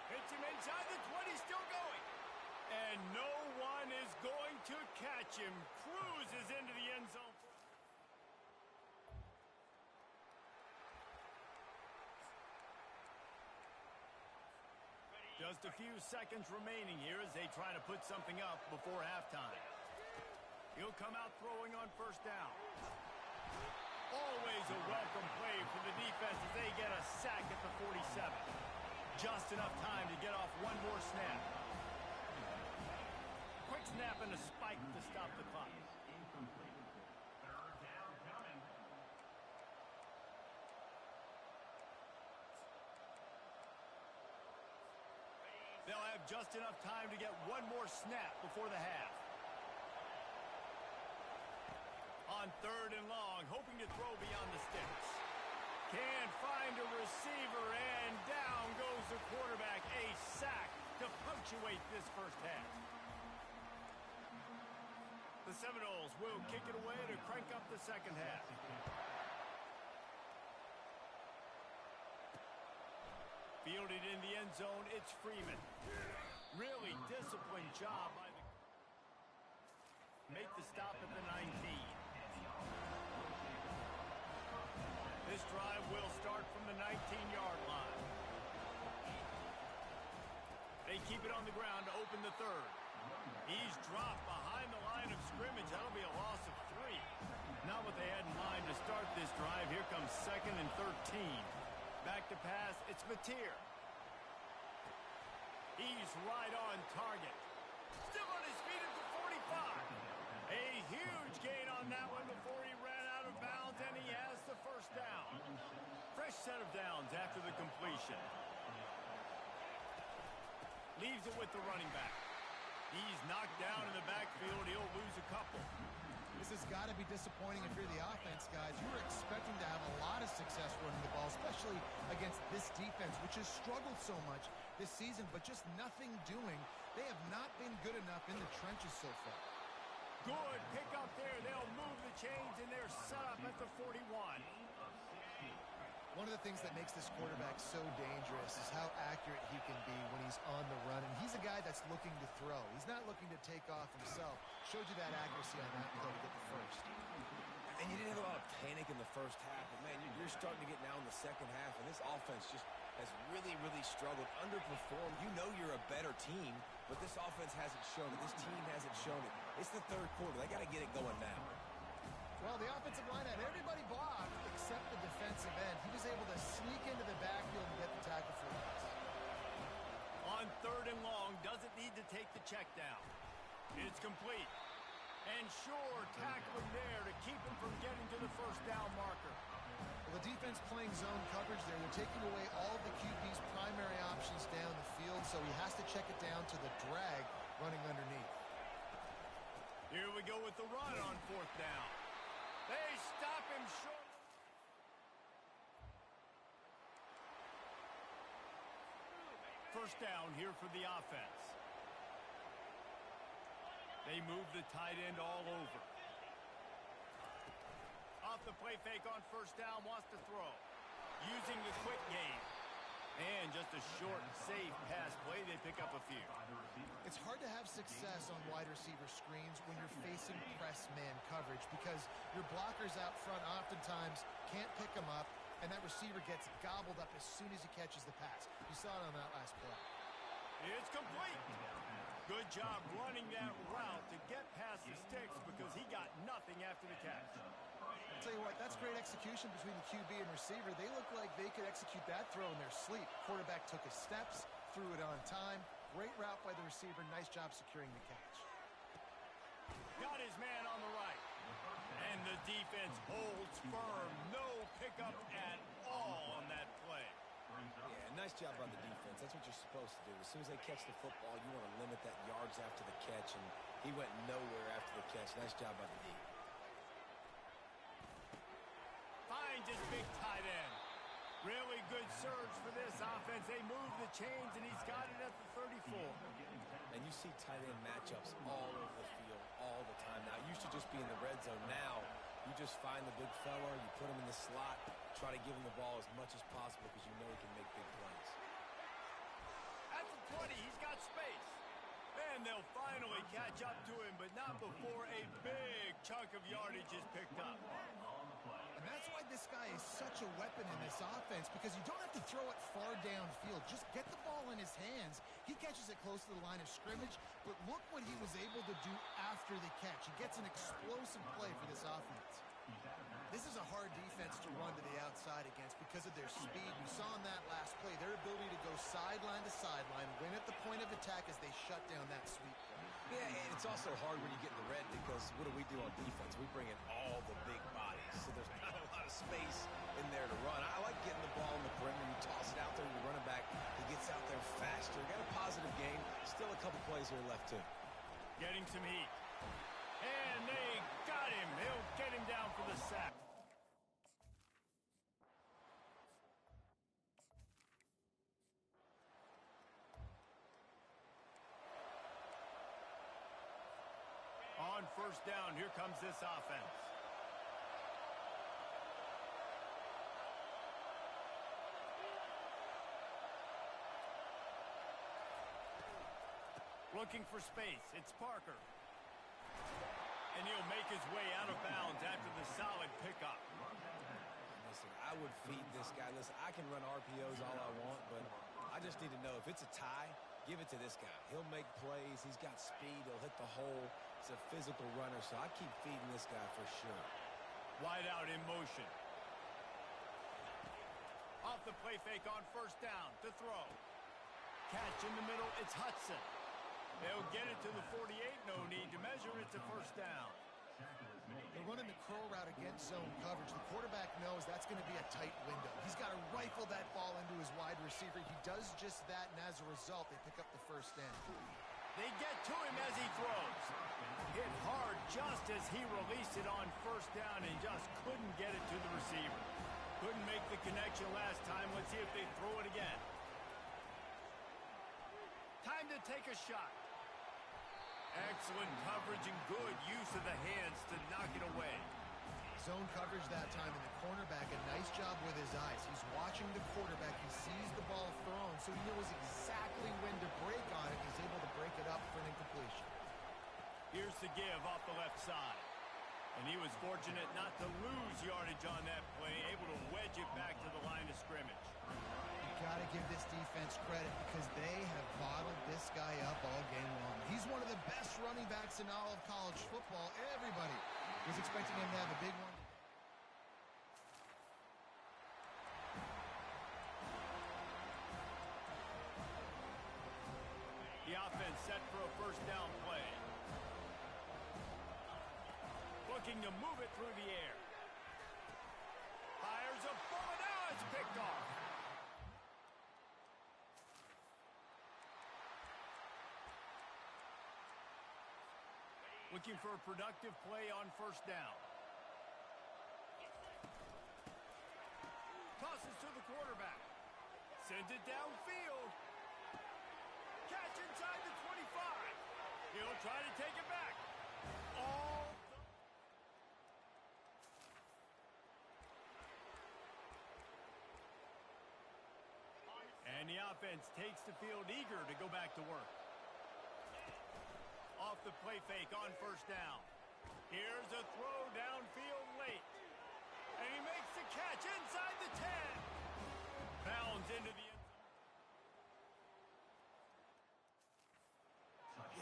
Hits him inside the 20, still going. And no one is going to catch him. Cruises into the end zone. Just a few seconds remaining here as they try to put something up before halftime. He'll come out throwing on 1st down. Always a welcome play for the defense as they get a sack at the 47. Just enough time to get off one more snap. Quick snap and a spike to stop the clock. Incomplete. 3rd down coming. They'll have just enough time to get one more snap before the half. On 3rd and long, hoping to throw beyond the sticks. Can't find a receiver, and down goes the quarterback. A sack to punctuate this first half. The Seminoles will kick it away to crank up the second half. Fielded in the end zone, it's Freeman. Really disciplined job by the... Make the stop at the 19. This drive will start from the 19-yard line. They keep it on the ground to open the 3rd. He's dropped behind the line of scrimmage. That'll be a loss of 3. Not what they had in mind to start this drive. Here comes 2nd and 13. Back to pass. It's Mateer. He's right on target. Still on his feet at the 45. A huge gain on that one before he ran out of bounds, and he has the 1st down. Fresh set of downs after the completion. Leaves it with the running back. He's knocked down in the backfield. He'll lose a couple. This has got to be disappointing if you're the offense, guys. You were expecting to have a lot of success running the ball, especially against this defense, which has struggled so much this season, but just nothing doing. They have not been good enough in the trenches so far. Good pick up there. They'll move the chains, and they're set up at the 41. One of the things that makes this quarterback so dangerous is how accurate he can be when he's on the run. And he's a guy that's looking to throw. He's not looking to take off himself. Showed you that accuracy on that play to get the 1st. And you didn't have a lot of panic in the first half. But, man, you're starting to get now in the second half. And this offense just has really, really struggled, underperformed. You know you're a better team, but this offense hasn't shown it. This team hasn't shown it. It's the 3rd quarter. They got to get it going now. Well, the offensive line had everybody blocked except the defensive end. He was able to sneak into the backfield and get the tackle for loss. On 3rd and long, doesn't need to take the check down. It's complete. And And sure, tackling there to keep him from getting to the first down marker. Well, the defense playing zone coverage there. They're taking away all of the QB's primary options down the field, so he has to check it down to the drag running underneath. Here we go with the run on fourth down. They stop him short. First down here for the offense. They move the tight end all over. Off the play fake on first down, wants to throw. Using the quick game. And just a short, safe pass play, they pick up a few. It's hard to have success on wide receiver screens when you're facing press man coverage because your blockers out front oftentimes can't pick them up, and that receiver gets gobbled up as soon as he catches the pass. You saw it on that last play. It's complete. Good job running that route to get past the sticks because he got nothing after the catch. I'll tell you what, that's great execution between the QB and receiver. They look like they could execute that throw in their sleep. Quarterback took his steps, threw it on time. Great route by the receiver. Nice job securing the catch. Got his man on the right. And the defense holds firm. No pickup at all on that play. Yeah, nice job on the defense. That's what you're supposed to do. As soon as they catch the football, you want to limit that yards after the catch, and he went nowhere after the catch. Nice job by the D. Finds his big tight end. Really good surge for this offense. They move the chains, and he's got it at the 34. And you see tight end matchups all over the field all the time. Now, it used to just be in the red zone. Now, you just find the big fella, you put him in the slot, try to give him the ball as much as possible because you know he can make big plays. At the 20, he's got space. And they'll finally catch up to him, but not before a big chunk of yardage is picked up. And that's why this guy is such a weapon in this offense, because you don't have to throw it far downfield. Just get the ball in his hands. He catches it close to the line of scrimmage, but look what he was able to do after the catch. He gets an explosive play for this offense. This is a hard defense to run to the outside against because of their speed. You saw in that last play their ability to go sideline to sideline, win at the point of attack as they shut down that sweep play. Yeah, and it's also hard when you get in the red because what do on defense? We bring in all the big bodies, so there's not a lot of space in there to run. I like getting the ball in the perimeter. You toss it out there, your running back, he gets out there faster. Got a positive game. Still a couple plays here left, too. Getting some heat. And they got him. They'll get him down for the sack. On first down, here comes this offense. Looking for space. It's Parker. And he'll make his way out of bounds after the solid pickup. Listen, I would feed this guy. Listen, I can run RPOs all I want, but I just need to know if it's a tie, give it to this guy. He'll make plays. He's got speed. He'll hit the hole. He's a physical runner, so I keep feeding this guy for sure. Wide out in motion. Off the play fake on first down to throw. Catch in the middle. It's Hudson. They'll get it to the 48. No need to measure. It's a first down. They're running the curl route against zone coverage. The quarterback knows that's going to be a tight window. He's got to rifle that ball into his wide receiver. He does just that, and as a result, they pick up the first down. They get to him as he throws. Hit hard just as he released it on first down and just couldn't get it to the receiver. Couldn't make the connection last time. Let's see if they throw it again. Time to take a shot. Excellent coverage and good use of the hands to knock it away. Zone coverage that time, and the cornerback, a nice job with his eyes. He's watching the quarterback. He sees the ball thrown, so he knows exactly when to break on it. He's able to break it up for an incompletion. Here's the give off the left side. And he was fortunate not to lose yardage on that play, able to wedge it back to the line of scrimmage. Got to give this defense credit because they have bottled this guy up all game long. He's one of the best running backs in all of college football. Everybody was expecting him to have a big one. The offense set for a first down play. looking to move it through the air. Fires a bullet. Now it's picked off. Looking for a productive play on first down. Tosses to the quarterback. Sends it downfield. Catch inside the 25. He'll try to take it back. All and the offense takes the field eager to go back to work. Off the play fake on first down. Here's a throw downfield late. And he makes the catch inside the 10. Bounds into the end zone.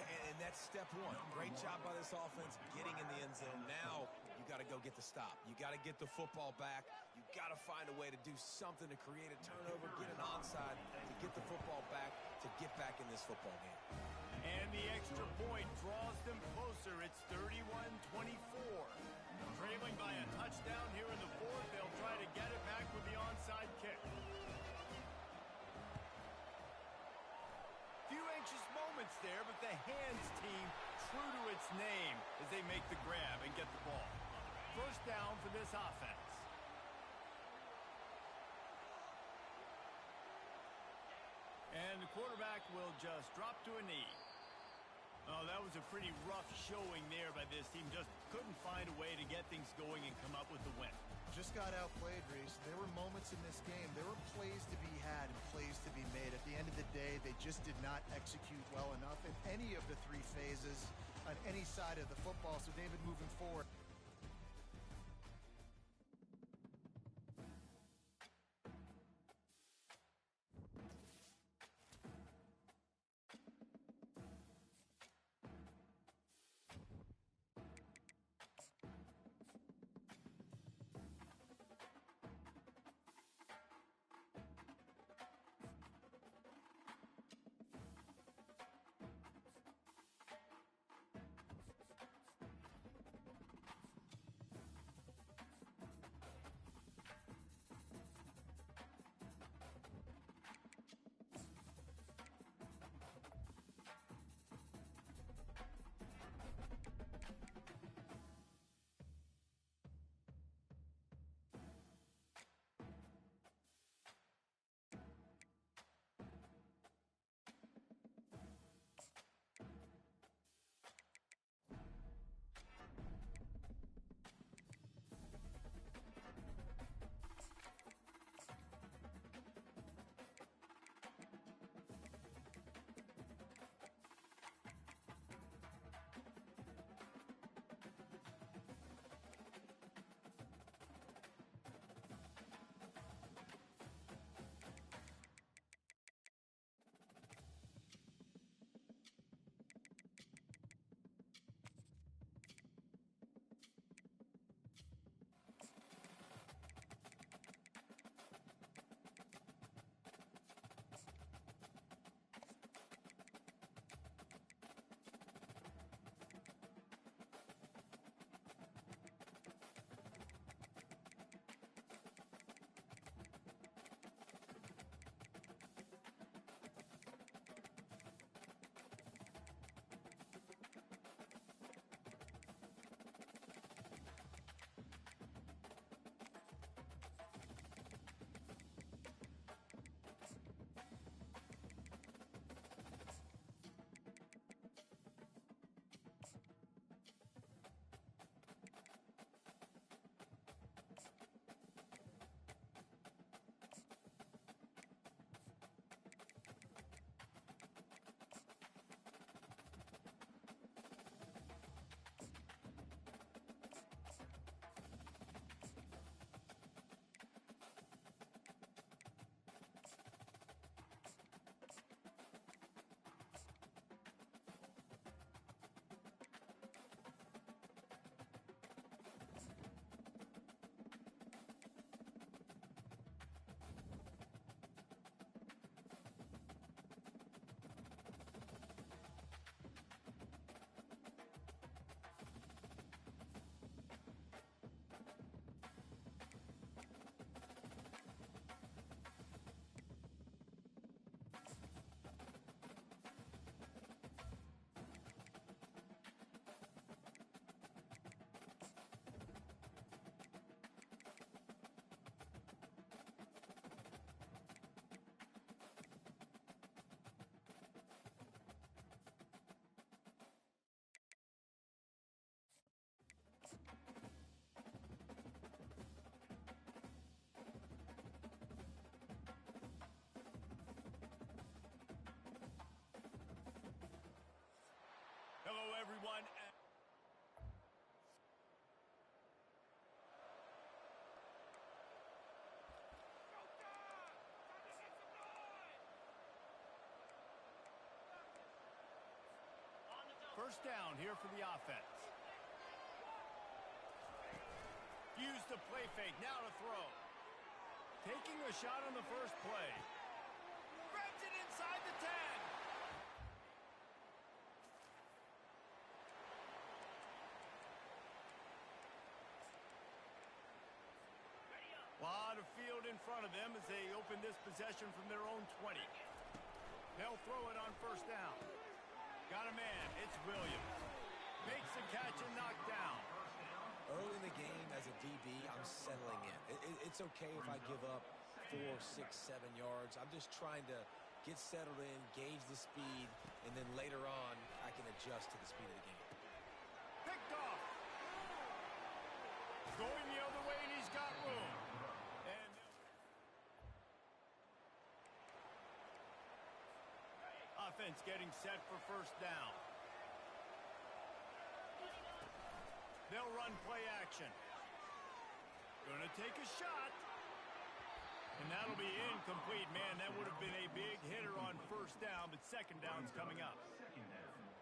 Yeah, and that's step one. Great job by this offense getting in the end zone. Now you got to go get the stop. You got to get the football back. You got to find a way to do something to create a turnover, get an onside, to get the football back, to get back in this football game. And the extra point draws them closer. It's 31-24. Trailing by a touchdown here in the fourth. They'll try to get it back with the onside kick. Few anxious moments there, but the hands team true to its name as they make the grab and get the ball. First down for this offense. And the quarterback will just drop to a knee. Oh, that was a pretty rough showing there by this team. Just couldn't find a way to get things going and come up with the win. Just got outplayed, Reese. There were moments in this game. There were plays to be had and plays to be made. At the end of the day, they just did not execute well enough in any of the three phases on any side of the football. So, David, moving forward. everyone. First down here for the offense. Use the play fake, now to throw. Taking a shot on the first play. Grabs it inside the 10. Lot of field in front of them as they open this possession from their own 20. They'll throw it on first down. Got a man, it's Williams. Makes the catch and knocked down. Early in the game, as a DB, I'm settling in. It's okay if I give up 4, 6, 7 yards. I'm just trying to get settled in, gauge the speed, and then later on, I can adjust to the speed of the game. Picked off. Going the other way, and he's got room. And offense getting set for first down. They'll run play action. Gonna take a shot. And that'll be incomplete. Man, that would have been a big hitter on first down, but second down's coming up.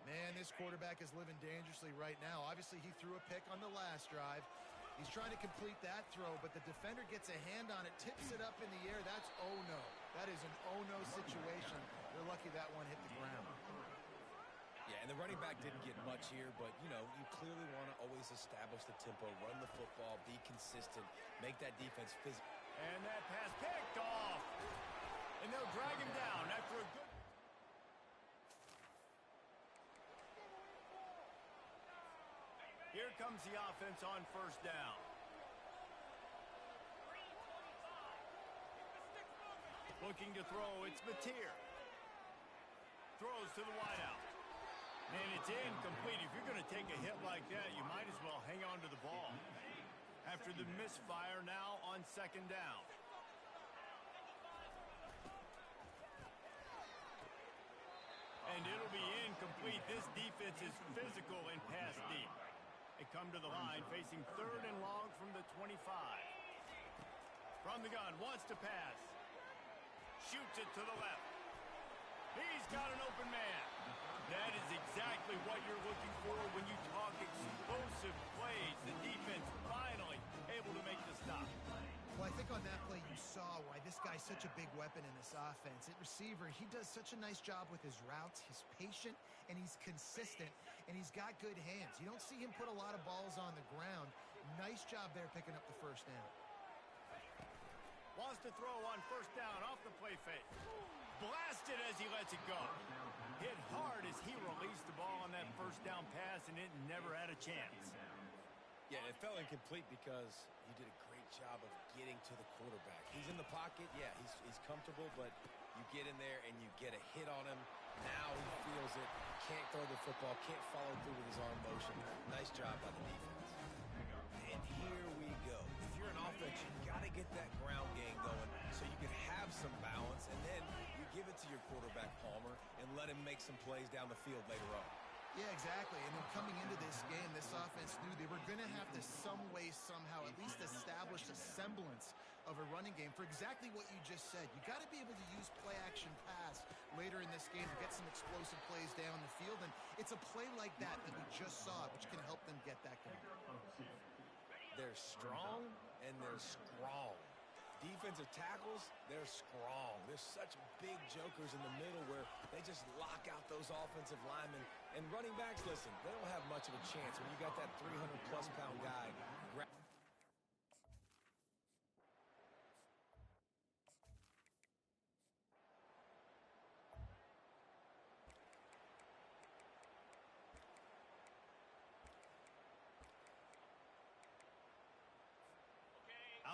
Man, this quarterback is living dangerously right now. Obviously, he threw a pick on the last drive. He's trying to complete that throw, but the defender gets a hand on it, tips it up in the air. That's oh-no. That is an oh-no situation. They're lucky that one hit the ground. Yeah, and the running back didn't get much here, but, you know, you clearly want to always establish the tempo, run the football, be consistent, make that defense physical. And that pass picked off. And they'll drag him down after a good... Here comes the offense on first down. Looking to throw, it's Mateer. Throws to the wideout. And it's incomplete. If you're going to take a hit like that, you might as well hang on to the ball. After the misfire, now on second down. And it'll be incomplete. This defense is physical and pass deep. They come to the line facing third and long from the 25. From the gun, wants to pass. Shoots it to the left. He's got an open man. That is exactly what you're looking for when you talk explosive plays. The defense finally able to make the stop. Well, I think on that play you saw why this guy's such a big weapon in this offense. At receiver, he does such a nice job with his routes. He's patient, and he's consistent, and he's got good hands. You don't see him put a lot of balls on the ground. Nice job there picking up the first down. Wants to throw on first down off the play fake. Blasted as he lets it go. Hit hard as he released the ball on that first down pass, and it never had a chance. Yeah, it fell incomplete because you did a great job of getting to the quarterback. He's in the pocket. Yeah, he's comfortable, but you get in there and you get a hit on him. Now he feels it. Can't throw the football. Can't follow through with his arm motion. Nice job by the defense. And here we go. If you're an offense, you got to get that ground game going so you can have some balance, and then you give it to your quarterback, Palmer, and let him make some plays down the field later on. Yeah, exactly. And then coming into this game, this offense knew they were going to have to some way, somehow, at least establish a semblance of a running game for exactly what you just said. You got to be able to use play-action pass later in this game to get some explosive plays down the field. And it's a play like that that we just saw, which can help them get that going. They're strong and they're strong. Defensive tackles, they're strong. There's such big jokers in the middle where they just lock out those offensive linemen. And running backs, listen, they don't have much of a chance when you got that 300-plus pound guy.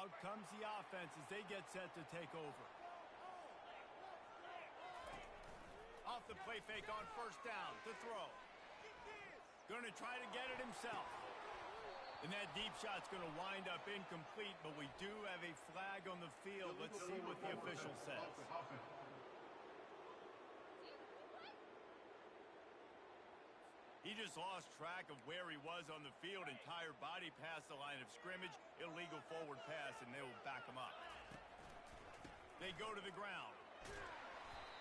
Out comes the offense as they get set to take over. Off the play fake on first down to throw. Going to try to get it himself. And that deep shot's going to wind up incomplete, but we do have a flag on the field. Let's see what the official says. He just just lost track of where he was on the field. Entire body past the line of scrimmage. Illegal forward pass, and they will back him up. They go to the ground.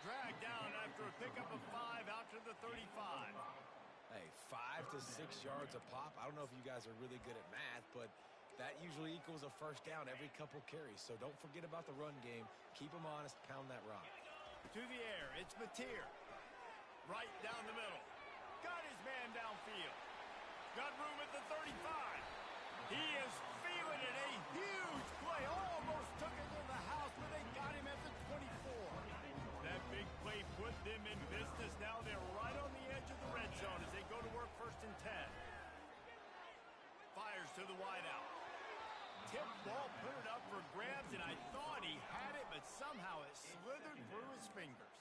Dragged down after a pickup of 5 out to the 35. Hey, 5 to 6 yards a pop. I don't know if you guys are really good at math, but that usually equals a first down every couple carries. So don't forget about the run game. Keep them honest. Pound that rock. To the air. It's Mateer. Right down the middle. Got his man downfield. Got room at the 35. He is feeling it. A huge play. Almost took it to the house, but they got him at the 24. That big play put them in business. Now they're right on the edge of the red zone as they go to work 1st and 10. Fires to the wideout. Tip ball, put it up for grabs, and I thought he had it, but somehow it slithered through his fingers.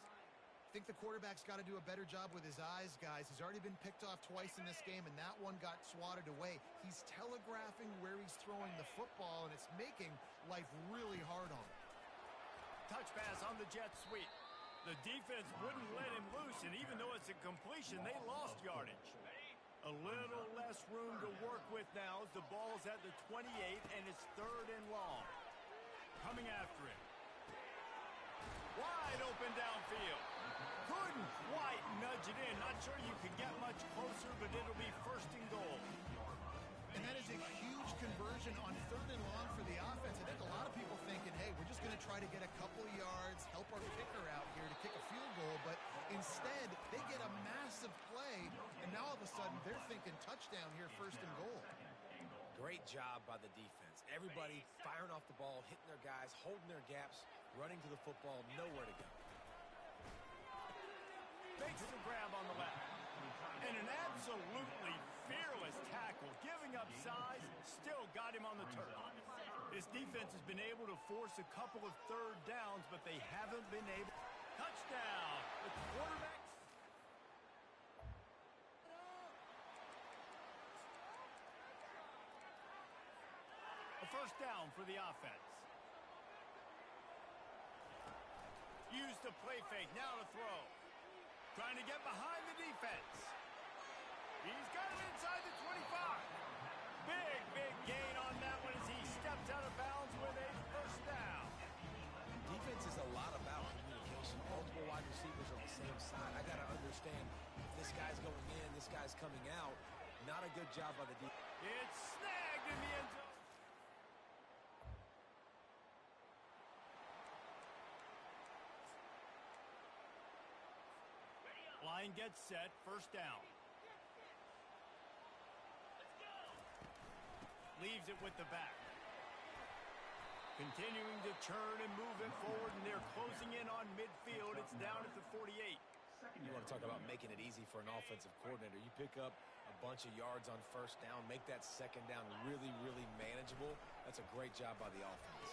I think the quarterback's got to do a better job with his eyes, guys. He's already been picked off twice in this game, and that one got swatted away. He's telegraphing where he's throwing the football, and it's making life really hard on him. Touch pass on the jet sweep. The defense wouldn't let him loose, and even though it's a completion, they lost yardage. A little less room to work with now as the ball's at the 28, and it's 3rd and long. Coming after him. Wide open downfield. Couldn't quite nudge it in. Not sure you could get much closer, but it'll be 1st and goal. And that is a huge conversion on 3rd and long for the offense. I think a lot of people thinking, hey, we're just going to try to get a couple of yards, help our kicker out here to kick a field goal. But instead, they get a massive play, and now all of a sudden they're thinking touchdown here, 1st and goal. Great job by the defense. Everybody firing off the ball, hitting their guys, holding their gaps, running to the football, nowhere to go. Makes the grab on the left. And an absolutely fearless tackle, giving up size, still got him on the turf. This defense has been able to force a couple of 3rd downs, but they haven't been able. Touchdown! The quarterback. A 1st down for the offense. Use the play fake, now to throw. Trying to get behind the defense. He's got it inside the 25. Big gain on that one as he steps out of bounds with a 1st down. Defense is a lot about communication. Multiple wide receivers on the same side. I got to understand if this guy's going in, this guy's coming out. Not a good job by the defense. It's snagged in the end zone. Line gets set, 1st down. Leaves it with the back. Continuing to churn and move it forward, and they're closing in on midfield. It's down at the 48. You want to talk about making it easy for an offensive coordinator. You pick up a bunch of yards on 1st down, make that 2nd down really manageable. That's a great job by the offense.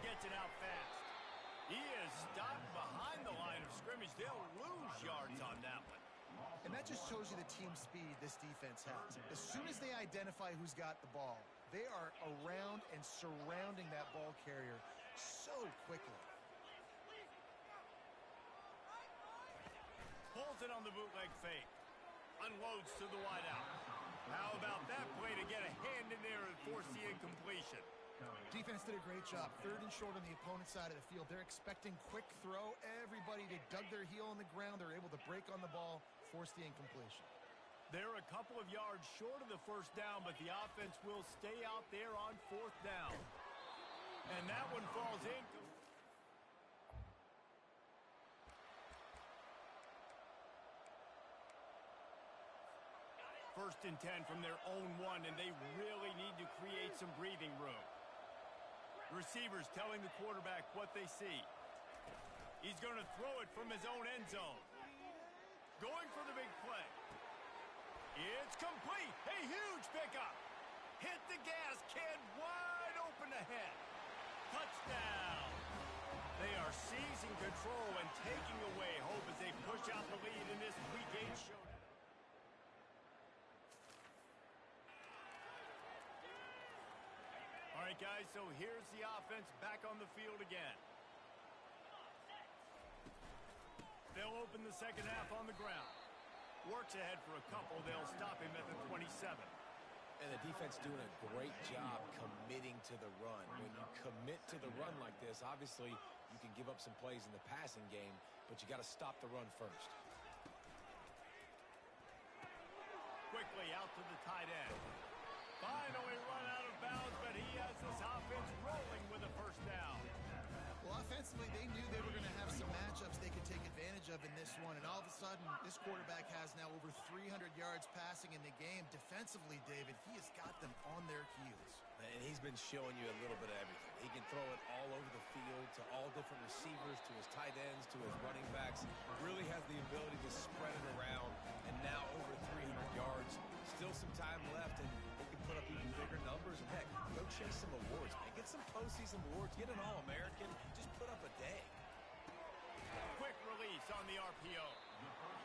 Gets it out fast. He is stopped behind the line of scrimmage. They'll lose yards on that one. And that just shows you the team speed this defense has. As soon as they identify who's got the ball, they are around and surrounding that ball carrier so quickly. Pulls it on the bootleg fake. Unloads to the wideout. How about that play to get a hand in there and force the incompletion? Defense did a great job. 3rd and short on the opponent's side of the field. They're expecting quick throw. Everybody, they dug their heel on the ground. They're able to break on the ball, force the incompletion. They're a couple of yards short of the 1st down, but the offense will stay out there on 4th down. And that one falls in. 1st and 10 from their own 1, and they really need to create some breathing room. Receivers telling the quarterback what they see. He's going to throw it from his own end zone. Going for the big play. It's complete. A huge pickup. Hit the gas, kid. Wide open ahead. Touchdown. They are seizing control and taking away hope as they push out the lead in this Week 8 showdown. All right, guys, so here's the offense back on the field again. They'll open the 2nd half on the ground. Works ahead for a couple. They'll stop him at the 27. And the defense doing a great job committing to the run. When you commit to the run like this, obviously you can give up some plays in the passing game, but you got to stop the run first. Quickly out to the tight end. Finally run out of bounds, but he has this offense rolling with a first down. Well, offensively, they knew they were going to have some matchups they could take advantage of in this one, and all of a sudden, this quarterback has now over 300 yards passing in the game. Defensively, David, he has got them on their heels. And he's been showing you a little bit of everything. He can throw it all over the field to all different receivers, to his tight ends, to his running backs. Really has the ability to spread it around, and now over 300 yards. Still some time left, and he can put up even bigger numbers. And heck, go chase some awards, man. Get some postseason awards. Get an All-American. Just put up a day. Quick release on the RPO.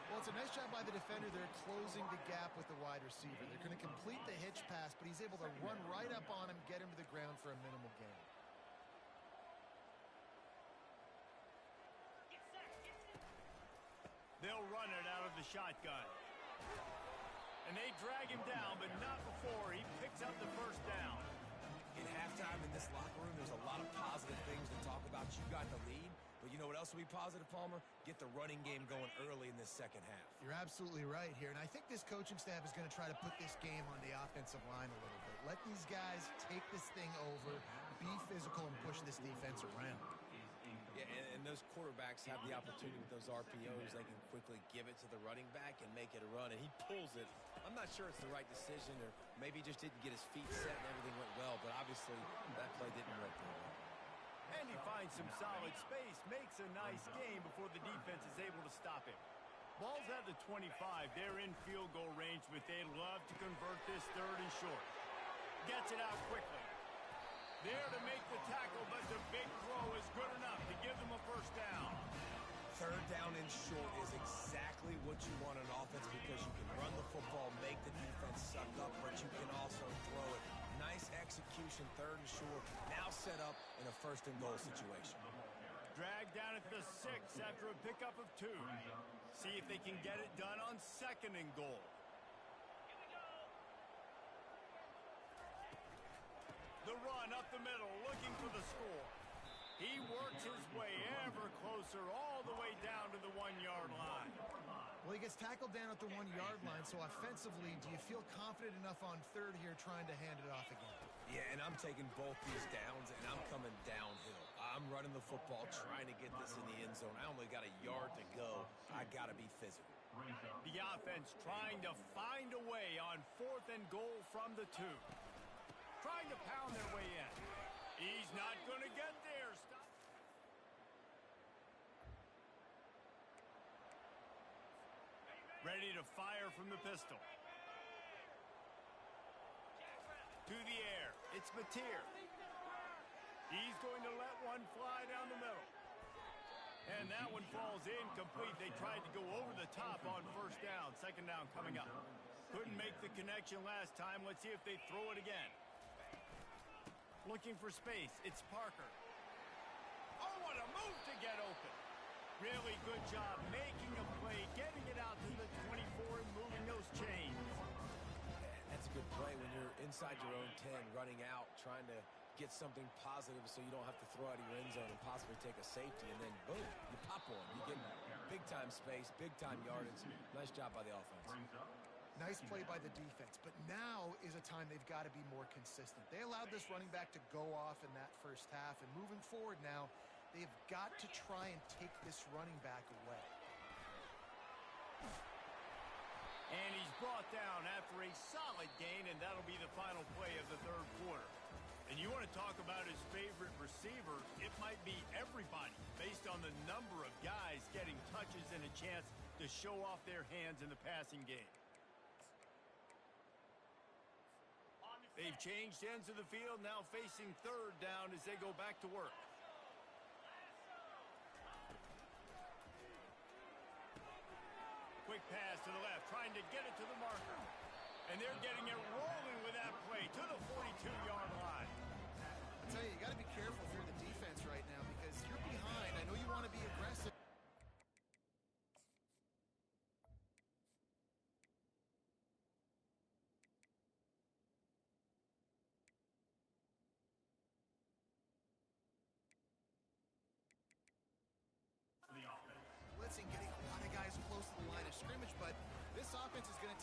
Well, it's a nice job by the defender. They're closing the gap with the wide receiver. They're going to complete the hitch pass, but he's able to run right up on him, get him to the ground for a minimal gain. They'll run it out of the shotgun. And they drag him down, but not before he picks up the first down. In halftime in this locker room, there's a lot of positive things to talk about. You got the lead, but you know what else will be positive, Palmer? Get the running game going early in this second half. You're absolutely right here, and I think this coaching staff is going to try to put this game on the offensive line a little bit. Let these guys take this thing over, be physical, and push this defense around. Yeah, and those quarterbacks have the opportunity with those RPOs. They can quickly give it to the running back and make it a run, and he pulls it. I'm not sure it's the right decision, or maybe he just didn't get his feet set and everything went well, but obviously that play didn't work very well. And he finds some solid space, makes a nice game before the defense is able to stop him. Ball's at the 25. They're in field goal range, but they'd love to convert this third and short. Gets it out quickly. There to make the tackle, but the big throw is good enough to give them a first down. Third down and short is exactly what you want on offense because you can run the football, make the defense suck up, but you can also throw it. Nice execution, third and short. Now set up in a first and goal situation. Dragged down at the 6 after a pickup of 2. See if they can get it done on second and goal. The run up the middle, looking for the score. He works his way ever closer, all the way down to the 1-yard line. Well, he gets tackled down at the 1-yard line, so offensively, do you feel confident enough on third here trying to hand it off again? Yeah, and I'm taking both these downs, and I'm coming downhill. I'm running the football, trying to get this in the end zone. I only got a yard to go. I got to be physical. The offense trying to find a way on fourth and goal from the 2. Trying to pound their way in. He's not going to get there. Stop. Ready to fire from the pistol. To the air. It's Mateer. He's going to let one fly down the middle. And that one falls incomplete. They tried to go over the top on first down. Second down coming up. Couldn't make the connection last time. Let's see if they throw it again. Looking for space. It's Parker. Oh, what a move to get open. Really good job making a play, getting it out to the 24 and moving those chains. That's a good play when you're inside your own 10, running out, trying to get something positive so you don't have to throw out of your end zone and possibly take a safety, and then boom, you pop one. You get big-time space, big-time yardage. Nice job by the offense. Nice play by the defense, but now is a time they've got to be more consistent. They allowed this running back to go off in that first half, and moving forward now, they've got to try and take this running back away. And he's brought down after a solid gain, and that'll be the final play of the third quarter. And you want to talk about his favorite receiver, it might be everybody, based on the number of guys getting touches and a chance to show off their hands in the passing game. They've changed ends of the field, now facing third down as they go back to work. Quick pass to the left, trying to get it to the marker. And they're getting it rolling with that play to the 42-yard line. I tell you, you got to be careful if you're the defense right now because you're behind. I know you want to be aggressive.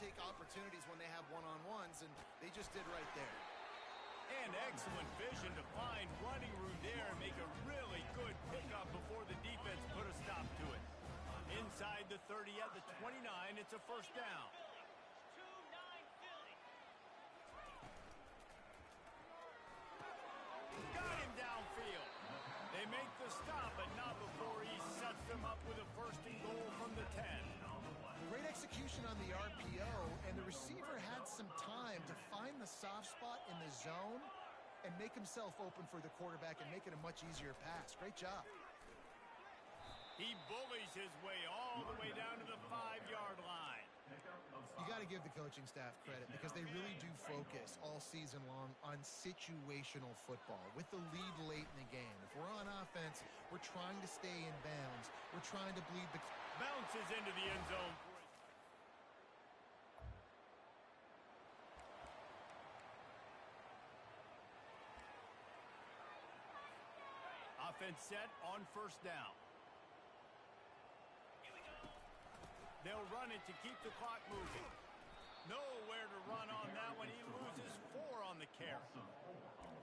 take opportunities when they have one-on-ones, and they just did right there. And excellent vision to find running room there and make a really good pickup before the defense put a stop to it. Inside the 30 at the 29, it's a first down. Got him downfield. They make the stop, but not before he sets them up with a first and goal from the 10. Great execution on the RPO, and the receiver had some time to find the soft spot in the zone and make himself open for the quarterback and make it a much easier pass. Great job. He bullies his way all the way down to the 5-yard line. You got to give the coaching staff credit because they really do focus all season long on situational football with the lead late in the game. If we're on offense, we're trying to stay in bounds. We're trying to bleed the... Bounces into the end zone. Offense set on first down. They'll run it to keep the clock moving. Nowhere to run on that one. He loses 4 on the carry.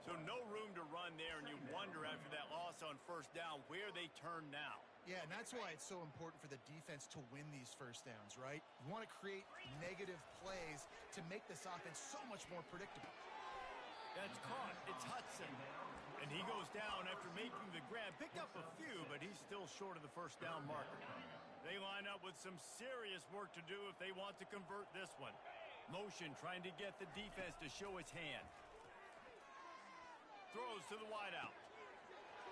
So no room to run there, and you wonder after that loss on first down where they turn now. Yeah, and that's why it's so important for the defense to win these first downs, right? You want to create negative plays to make this offense so much more predictable. That's caught. It's Hudson. And he goes down after making the grab. Picked up a few, but he's still short of the first down marker. They line up with some serious work to do if they want to convert this one. Motion trying to get the defense to show its hand. Throws to the wideout.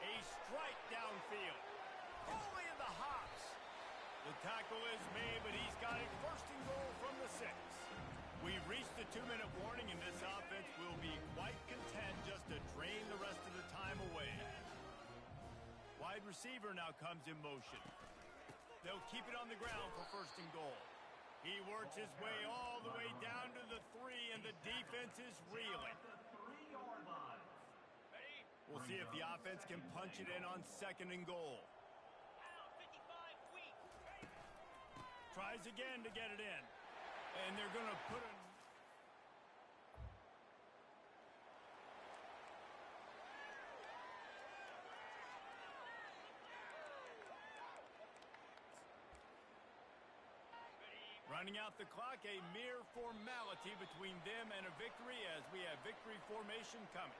A strike downfield. Only in the hops. The tackle is made, but he's got it first and goal from the 6. We've reached the 2-minute warning, and this offense will be quite content just to drain the rest of the time away. Wide receiver now comes in motion. They'll keep it on the ground for first and goal. He works his way all the way down to the 3, and the defense is reeling. We'll see if the offense can punch it in on second and goal. Tries again to get it in. And they're going to put it... Running out the clock, a mere formality between them and a victory as we have victory formation coming.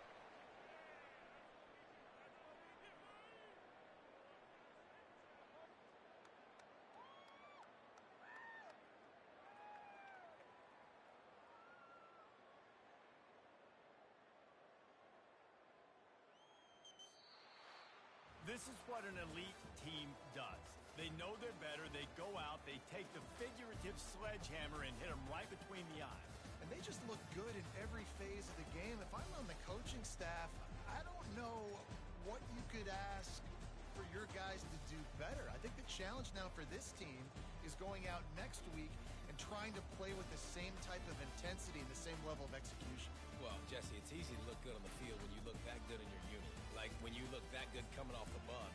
This is what an elite team does. They know they're better. They go out. They take the figurative sledgehammer and hit them right between the eyes. And they just look good in every phase of the game. If I'm on the coaching staff, I don't know what you could ask for your guys to do better. I think the challenge now for this team is going out next week and trying to play with the same type of intensity and the same level of execution. Well, Jesse, it's easy to look good on the field when you look that good in your unit. Like when you look that good coming off the bump.